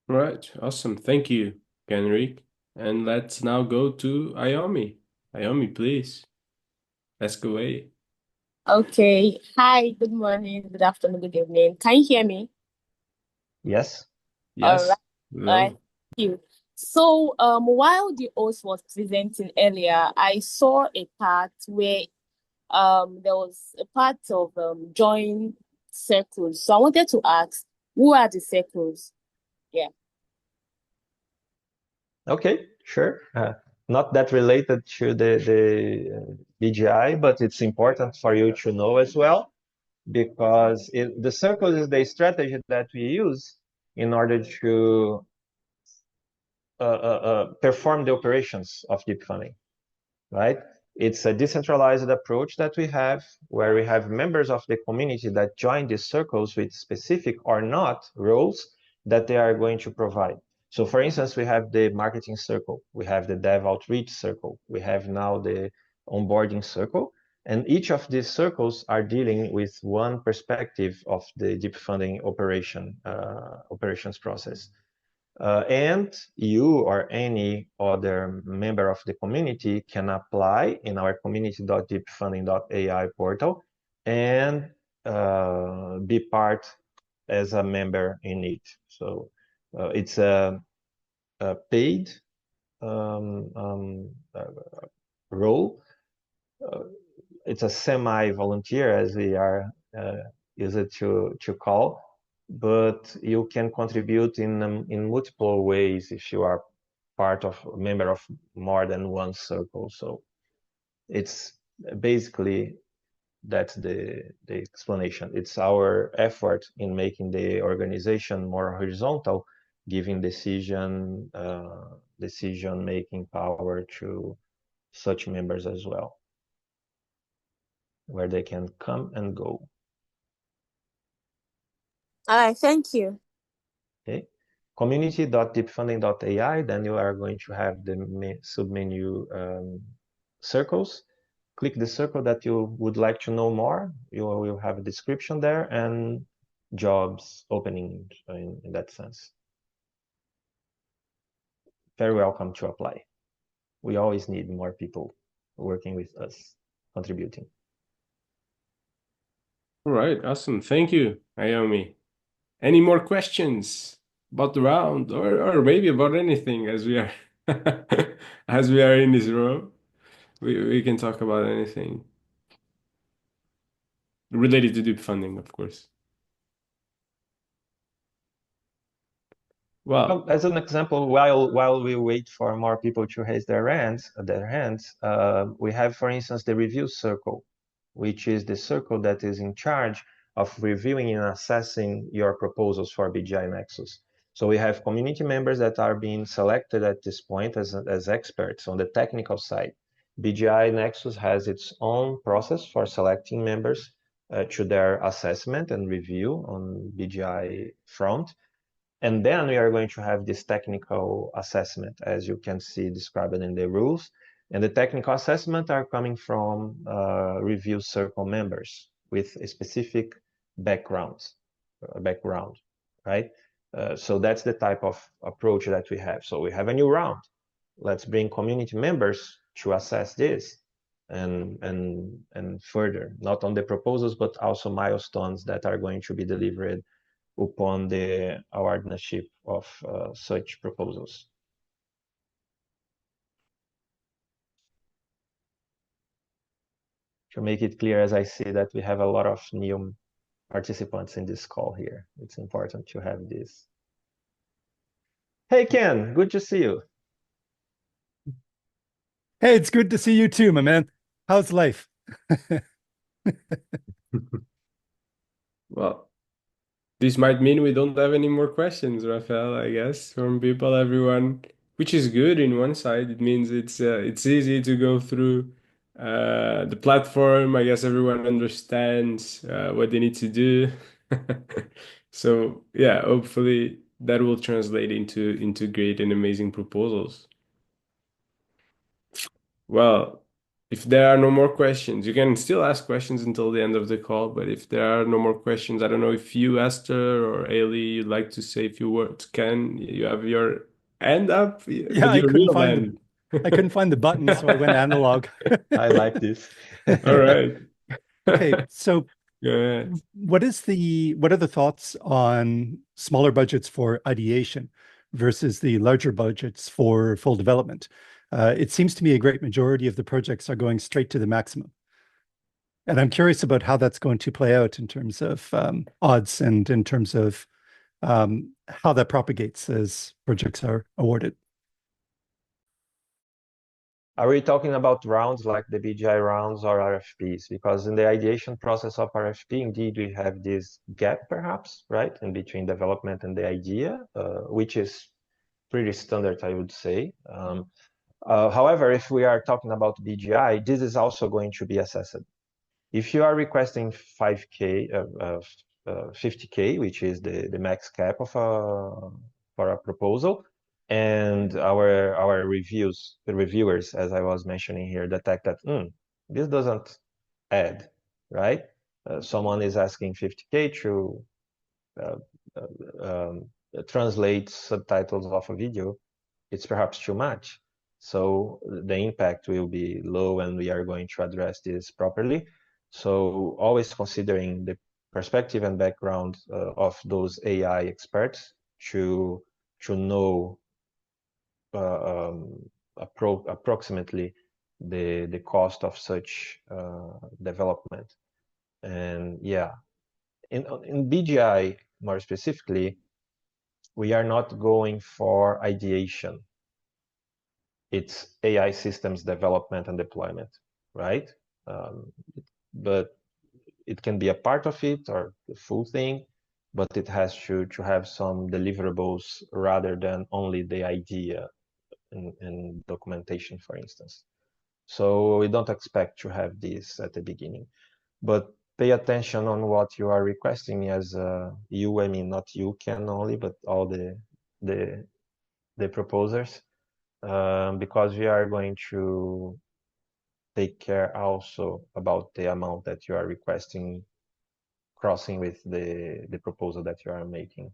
Right. Awesome. Thank you, Kenrick. And let's now go to Ayomi. Ayomi, please. Ask away. Okay. Hi, good morning, good afternoon, good evening. Can you hear me? Yes. Yes. All right. Hello. Thank you. So, while the host was presenting earlier, I saw a part where there was a part of join circles. So I wanted to ask, who are the circles? Yeah. Okay, sure. Not that related to the BGI, but it's important for you to know as well, because the circle is the strategy that we use in order to perform the operations of deep funding, right? It's a decentralized approach that we have, where we have members of the community that join these circles with specific or not roles that they are going to provide. So for instance, we have the marketing circle, we have the dev outreach circle, we have now the onboarding circle, and each of these circles are dealing with one perspective of the deep funding operations process. And you or any other member of the community can apply in our community.deepfunding.ai portal and be part as a member in it. So it's a paid role. It's a semi-volunteer, as we are used to call, but you can contribute in multiple ways if you are part of a member of more than one circle. So it's basically, that's the explanation. It's our effort in making the organization more horizontal, giving decision-making power to such members as well, where they can come and go. All right, thank you. Okay, community.deepfunding.ai, then you are going to have the submenu circles. Click the circle that you would like to know more. You will have a description there and jobs opening in that sense. Very welcome to apply. We always need more people working with us, contributing. All right. Awesome. Thank you, Ayomi. Any more questions about the round, or maybe about anything, as we are as we are in this row? We can talk about anything related to deep funding, of course. Well, as an example, while we wait for more people to raise their hands, we have, for instance, the review circle, which is the circle that is in charge of reviewing and assessing your proposals for BGI Nexus. So we have community members that are being selected at this point as experts on the technical side. BGI Nexus has its own process for selecting members to their assessment and review on BGI front. And then we are going to have this technical assessment, as you can see described in the rules. And the technical assessment are coming from review circle members with a specific background, right? So that's the type of approach that we have. So we have a new round. Let's bring community members to assess this and further, not on the proposals, but also milestones that are going to be delivered upon the awardship of such proposals. to make it clear, as I see that we have a lot of new participants in this call here. It's important to have this. Hey, Ken, good to see you. Hey, it's good to see you too, my man. How's life? Well, this might mean we don't have any more questions, Rafael, I guess, from people, everyone, which is good in one side. It means it's easy to go through the platform. I guess everyone understands what they need to do. So yeah, hopefully that will translate into great and amazing proposals. Well, if there are no more questions, you can still ask questions until the end of the call. But if there are no more questions, I don't know if you, Esther or Ailey, you'd like to say a few words. Ken, you have your hand up Yeah, with I your couldn't real find hand. I couldn't find the button, so I went analog. I like this. All right. Okay, so Go ahead. what are the thoughts on smaller budgets for ideation versus the larger budgets for full development? It seems to me a great majority of the projects are going straight to the maximum. And I'm curious about how that's going to play out in terms of odds and in terms of how that propagates as projects are awarded. Are we talking about rounds like the BGI rounds or RFPs? Because in the ideation process of RFP, indeed, we have this gap, perhaps, right, in between development and the idea, which is pretty standard, I would say. However, if we are talking about BGI, this is also going to be assessed. If you are requesting 5K, 50K, which is the max cap of for a proposal, and our reviewers, as I was mentioning here, detect that this doesn't add, right? Someone is asking 50K to translate subtitles of a video. It's perhaps too much. So the impact will be low, and we are going to address this properly. So always considering the perspective and background of those AI experts to know approximately the cost of such development. And yeah, in BGI more specifically, we are not going for ideation. It's AI systems development and deployment, right? But it can be a part of it or the full thing, but it has to have some deliverables rather than only the idea and documentation, for instance. So we don't expect to have this at the beginning, but pay attention on what you are requesting as you, I mean, not you, Ken, only, but all the proposers, because we are going to take care also about the amount that you are requesting crossing with the proposal that you are making.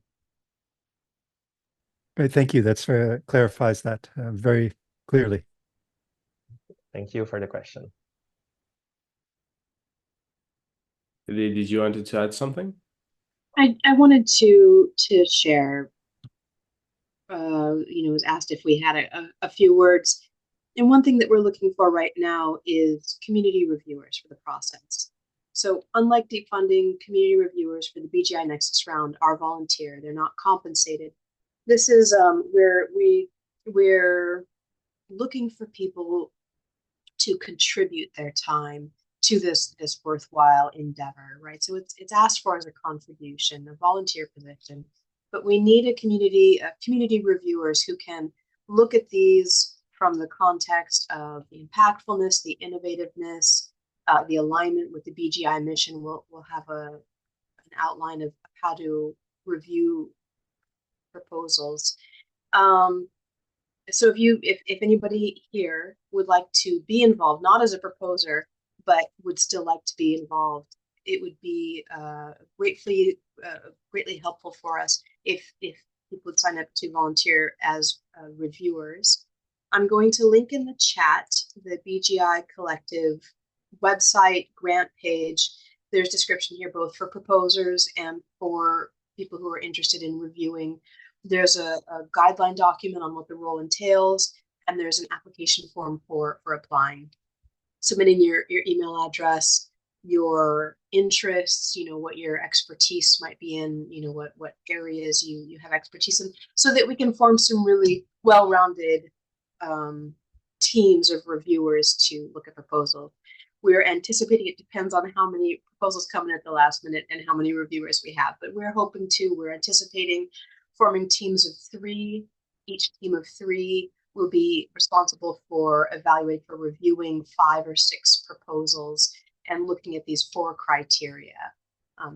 Great, thank you. That's clarifies that very clearly. Thank you for the question. Did you want to add something? I wanted to share. Was asked if we had a few words, and one thing that we're looking for right now is community reviewers for the process. So unlike deep funding, community reviewers for the BGI Nexus round are volunteer. They're not compensated. This is where we're looking for people to contribute their time to this worthwhile endeavor, right? So it's asked for as a contribution, a volunteer position, but we need a community reviewers who can look at these from the context of the impactfulness, the innovativeness, the alignment with the BGI mission. We'll have an outline of how to review proposals. So if anybody here would like to be involved, not as a proposer, but would still like to be involved, it would be greatly helpful for us if people would sign up to volunteer as reviewers. I'm going to link in the chat the BGI Collective website grant page. There's description here both for proposers and for people who are interested in reviewing. There's a guideline document on what the role entails, and there's an application form for applying. submitting your email address, your interests, what your expertise might be in, what areas you have expertise in, so that we can form some really well-rounded teams of reviewers to look at proposals. We're anticipating, it depends on how many proposals come in at the last minute and how many reviewers we have, but we're anticipating forming teams of 3. Each team of 3 will be responsible for reviewing 5 or 6 proposals and looking at these 4 criteria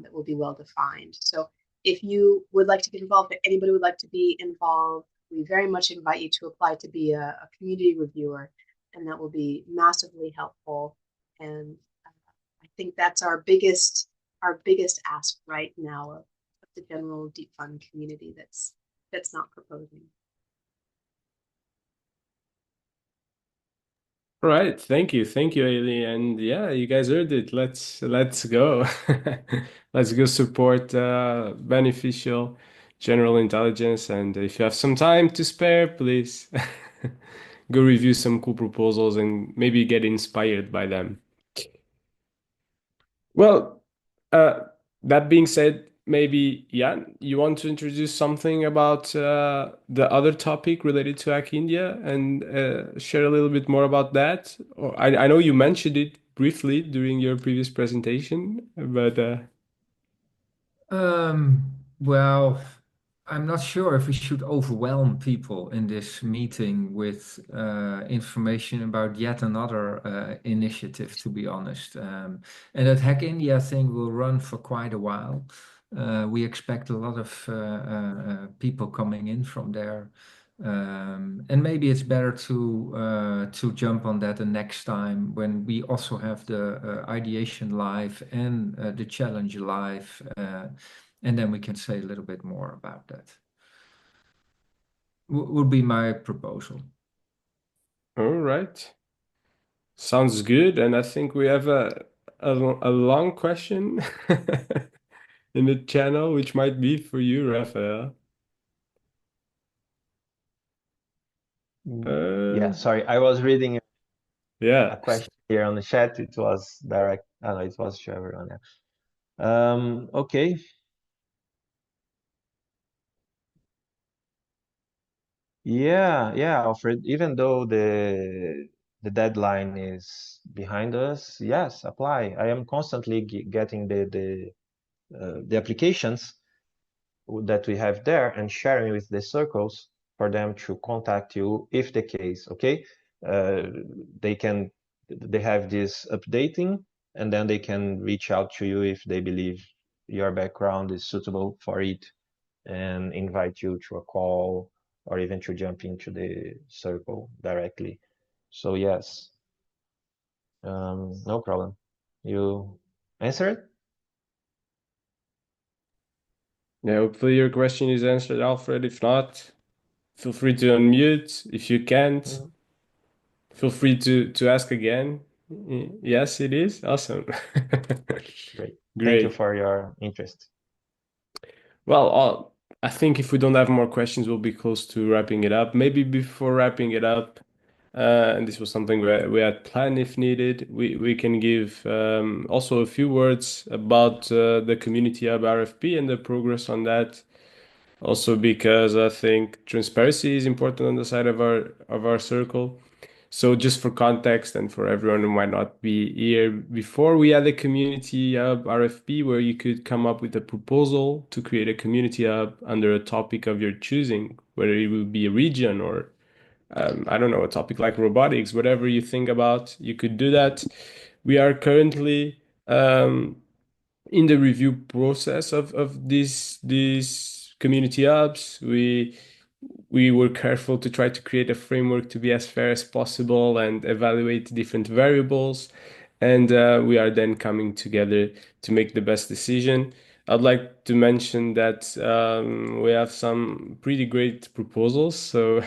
that will be well defined. So if you would like to get involved, if anybody would like to be involved, we very much invite you to apply to be a community reviewer, and that will be massively helpful. And I think that's our biggest ask right now of the general Deep Fund community that's not proposing. All right, thank you, Ailey, and yeah, you guys heard it. Let's go, let's go support beneficial general intelligence. And if you have some time to spare, please go review some cool proposals and maybe get inspired by them. Well, that being said, maybe Jan, you want to introduce something about the other topic related to Hack India and share a little bit more about that? Or I know you mentioned it briefly during your previous presentation, but Well, I'm not sure if we should overwhelm people in this meeting with information about yet another initiative, to be honest. And that Hack India thing will run for quite a while. We expect a lot of people coming in from there. And maybe it's better to jump on that the next time when we also have the ideation live and the challenge live, and then we can say a little bit more about that. Would be my proposal. all right, sounds good. And I think we have a long question in the channel, which might be for you, Rafael. Yeah, sorry, I was reading Yeah. a question here on the chat. It was direct. Oh, no, it was to everyone. Yeah. Okay. Yeah, Alfred. Even though the deadline is behind us, yes, apply. I am constantly getting the applications that we have there and sharing with the circles for them to contact you if the case. Okay, they have this updating, and then they can reach out to you if they believe your background is suitable for it, and invite you to a call or even to jump into the circle directly. So yes, no problem. You answered? Yeah, hopefully your question is answered, Alfred. If not, feel free to unmute. If you can't, feel free to ask again. Yes, it is. Awesome. Great. Great. Thank you for your interest. Well, I think if we don't have more questions, we'll be close to wrapping it up. Maybe before wrapping it up, and this was something we had planned if needed, we can give also a few words about the Community Hub RFP and the progress on that. Also because I think transparency is important on the side of our circle. So just for context and for everyone who might not be here, before we had a community hub RFP where you could come up with a proposal to create a community hub under a topic of your choosing, whether it would be a region or I don't know, a topic like robotics, whatever you think about, you could do that. We are currently in the review process of these community hubs. We were careful to try to create a framework to be as fair as possible and evaluate different variables. And we are then coming together to make the best decision. I'd like to mention that we have some pretty great proposals. So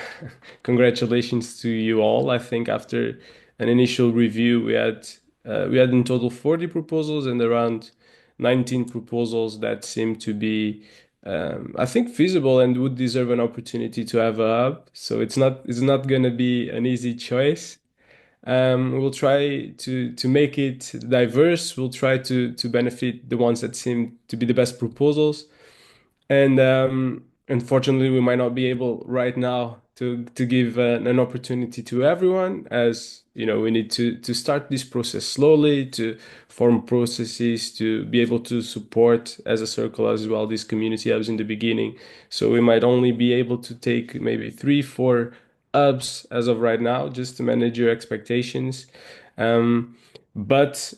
congratulations to you all. I think after an initial review, we had in total 40 proposals and around 19 proposals that seem to be I think feasible and would deserve an opportunity to have a hub. So it's not going to be an easy choice. We'll try to make it diverse. We'll try to benefit the ones that seem to be the best proposals. And unfortunately, we might not be able right now to give an opportunity to everyone, as you know, we need to start this process slowly, to form processes, to be able to support as a circle as well these community hubs in the beginning. So we might only be able to take maybe 3, 4 hubs as of right now, just to manage your expectations. But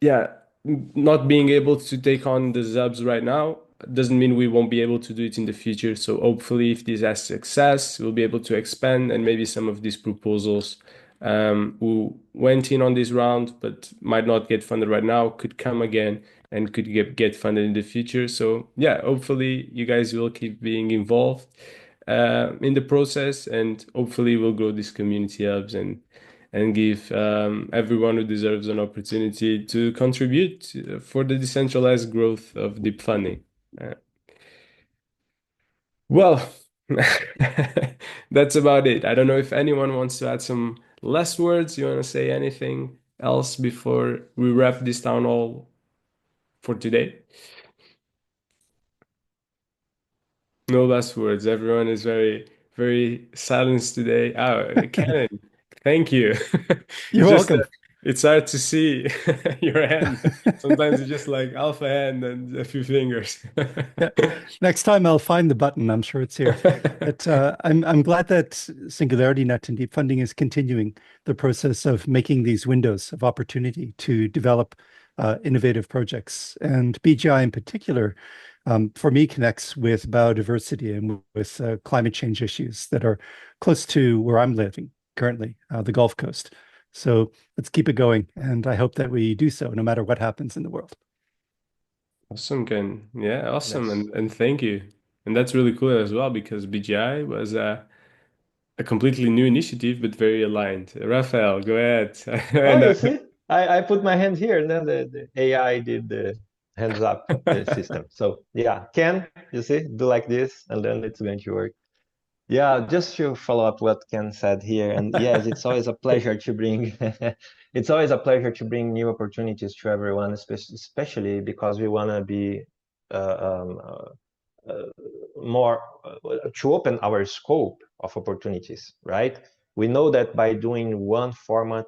yeah, not being able to take on the subs right now doesn't mean we won't be able to do it in the future. So hopefully, if this has success, we'll be able to expand, and maybe some of these proposals who went in on this round but might not get funded right now could come again and could get funded in the future. So yeah, hopefully you guys will keep being involved in the process, and hopefully we'll grow these community hubs and give everyone who deserves an opportunity to contribute for the decentralized growth of deep funding. Well, that's about it. I don't know if anyone wants to add some last words. You want to say anything else before we wrap this town hall for today? No last words. Everyone is very, very silenced today. Oh, Kenan, thank you. You're Just welcome. it's hard to see your hand. Sometimes it's just like alpha hand and a few fingers. Yeah. Next time I'll find the button. I'm sure it's here. But I'm glad that SingularityNET and Deep Funding is continuing the process of making these windows of opportunity to develop innovative projects. And BGI in particular, for me, connects with biodiversity and with climate change issues that are close to where I'm living currently, the Gulf Coast. So let's keep it going. And I hope that we do so no matter what happens in the world. Awesome, Ken. Yeah, awesome. Yes. And thank you. And that's really cool as well, because BGI was a completely new initiative, but very aligned. Rafael, go ahead. Oh, And you see, I put my hand here, and then the AI did the hands up system. So yeah, Ken, you see, do like this, and then it's going to work. Yeah, just to follow up what Ken said here, and yes, it's always a pleasure to bring it's always a pleasure to bring new opportunities to everyone, especially because we want to be more to open our scope of opportunities, right? We know that by doing one format,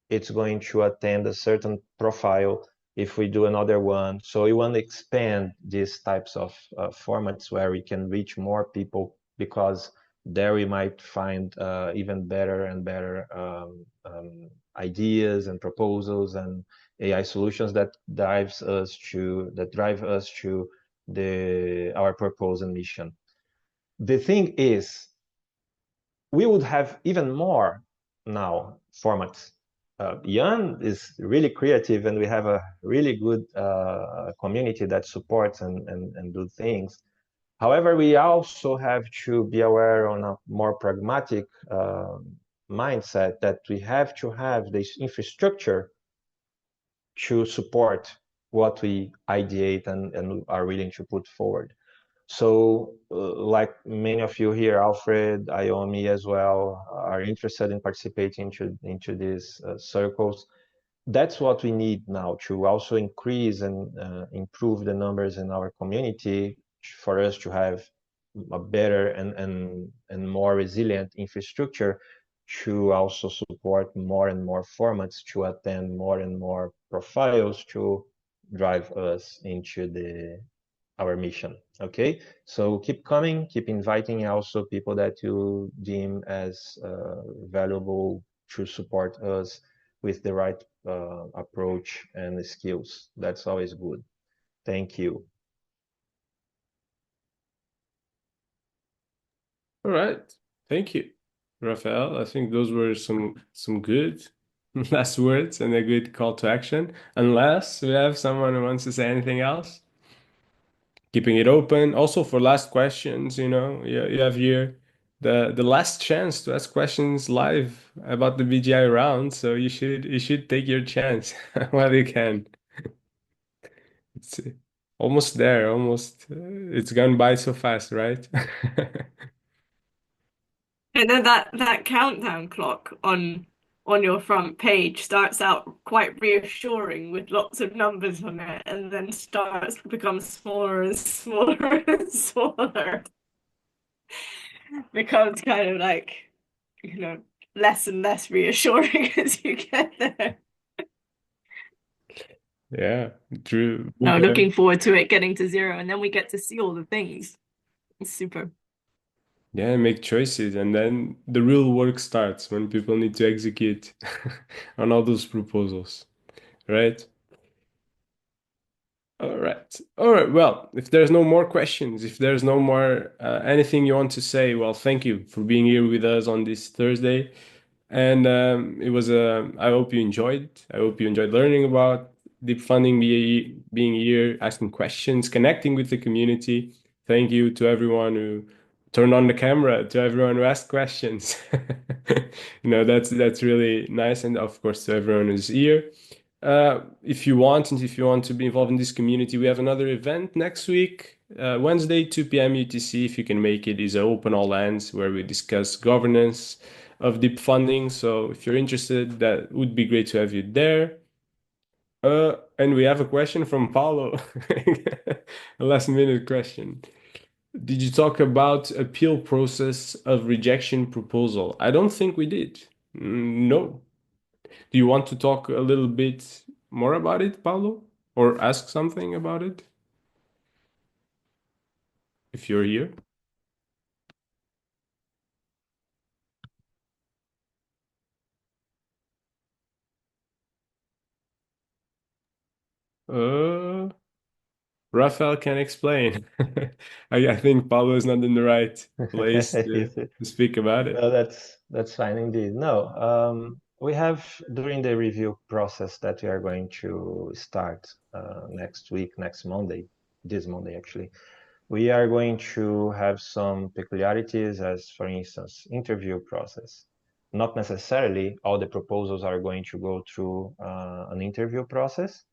it's going to attend a certain profile if we do another one. So we want to expand these types of formats where we can reach more people, because there we might find even better and better ideas and proposals and AI solutions that drive us to our purpose and mission. The thing is, we would have even more now formats. Jan is really creative, and we have a really good community that supports and do things. However, we also have to be aware on a more pragmatic mindset that we have to have this infrastructure to support what we ideate and are willing to put forward. So like many of you here, Alfred, Iomi as well, are interested in participating into these circles. That's what we need now to also increase and improve the numbers in our community, for us to have a better and more resilient infrastructure, to also support more and more formats, to attend more and more profiles, to drive us into our mission. Okay, so keep coming, keep inviting also people that you deem as valuable to support us with the right approach and skills. That's always good. Thank you. all right. Thank you, Rafael. I think those were some good last words and a good call to action. Unless we have someone who wants to say anything else. Keeping it open. Also for last questions, you have here the last chance to ask questions live about the BGI round. So you should take your chance while you can. It's almost there, almost. It's gone by so fast, right? And then that countdown clock on your front page starts out quite reassuring with lots of numbers on it, and then starts to become smaller and smaller and smaller. Becomes kind of like, less and less reassuring as you get there. Yeah, true. No, looking forward to it getting to 0, and then we get to see all the things. It's super. Yeah, make choices, and then the real work starts when people need to execute on all those proposals, right? All right. All right. Well, if there's no more questions, if there's no more anything you want to say, well, thank you for being here with us on this Thursday. And it was I hope you enjoyed. I hope you enjoyed learning about deep funding, being here, asking questions, connecting with the community. Thank you to everyone who turned on the camera, to everyone who asked questions. That's really nice, and of course to everyone who's here. If you want, and if you want to be involved in this community, we have another event next week, Wednesday, 2 p.m. UTC. If you can make it, is open all hands where we discuss governance of deep funding. So if you're interested, that would be great to have you there. And we have a question from Paulo, a last minute question. Did you talk about appeal process of rejection proposal? I don't think we did. No. Do you want to talk a little bit more about it, Paulo? Or ask something about it? If you're here. Rafael can explain. I think Paulo is not in the right place to speak about it. No, that's fine indeed. No, we have during the review process that we are going to start next week, next Monday, this Monday actually, we are going to have some peculiarities as, for instance, interview process. Not necessarily all the proposals are going to go through an interview process,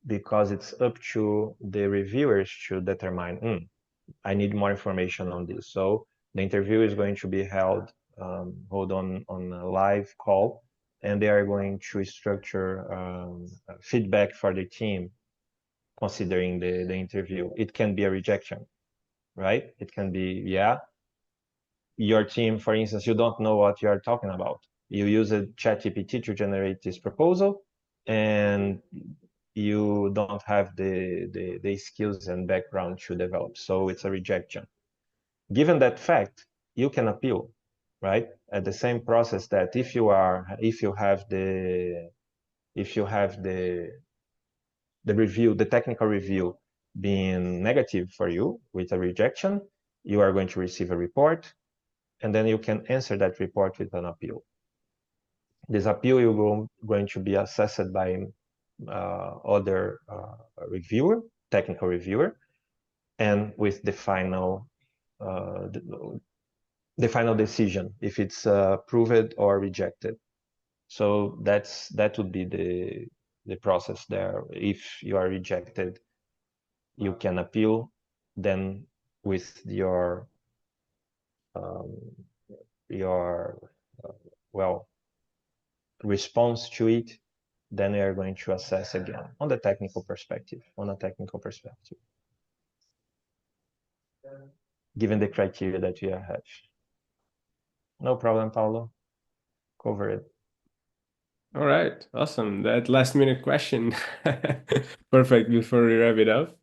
because it's up to the reviewers to determine, I need more information on this. So the interview is going to be held on a live call, and they are going to structure feedback for the team considering the interview. It can be a rejection, right? It can be, yeah, your team, for instance, you don't know what you are talking about. You use a ChatGPT to generate this proposal, and you don't have the skills and background to develop. So it's a rejection. Given that fact, you can appeal, right? At the same process that if you have the review, the technical review being negative for you with a rejection, you are going to receive a report, and then you can answer that report with an appeal. This appeal is going to be assessed by other reviewer, technical reviewer, and with the final decision if it's approved or rejected. So that would be the process there. If you are rejected, you can appeal. Then with your response to it, then we are going to assess again on a technical perspective, given the criteria that we have. No problem, Paulo. Cover it. All right, awesome. That last minute question. Perfect before we wrap it up.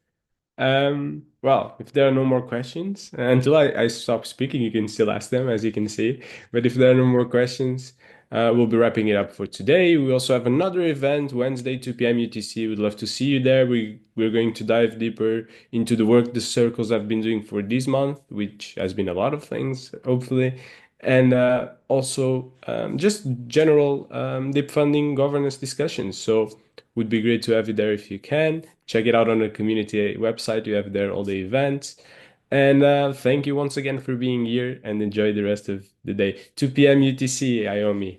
Well, if there are no more questions, until I stop speaking, you can still ask them, as you can see. But if there are no more questions, we'll be wrapping it up for today. We also have another event, Wednesday, 2 p.m. UTC. We'd love to see you there. We're going to dive deeper into the work the circles have been doing for this month, which has been a lot of things, hopefully. And also just general deep funding governance discussions. So would be great to have you there if you can. Check it out on the community website. You have there all the events. And thank you once again for being here, and enjoy the rest of the day. 2 p.m. UTC, Iomi.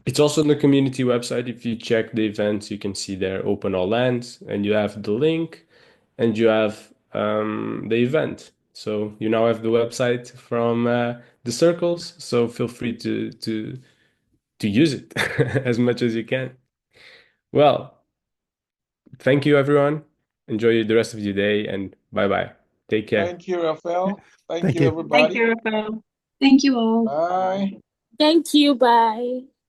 It's also on the community website. If you check the events, you can see there open all lands, and you have the link, and you have the event. So you now have the website from the circles. So feel free to use it as much as you can. Well, thank you, everyone. Enjoy the rest of your day, and bye-bye. Take care. Thank you, Rafael. Thank Thank you, you. everybody. Thank you, Rafael. Thank you all. Bye. Thank you. Bye.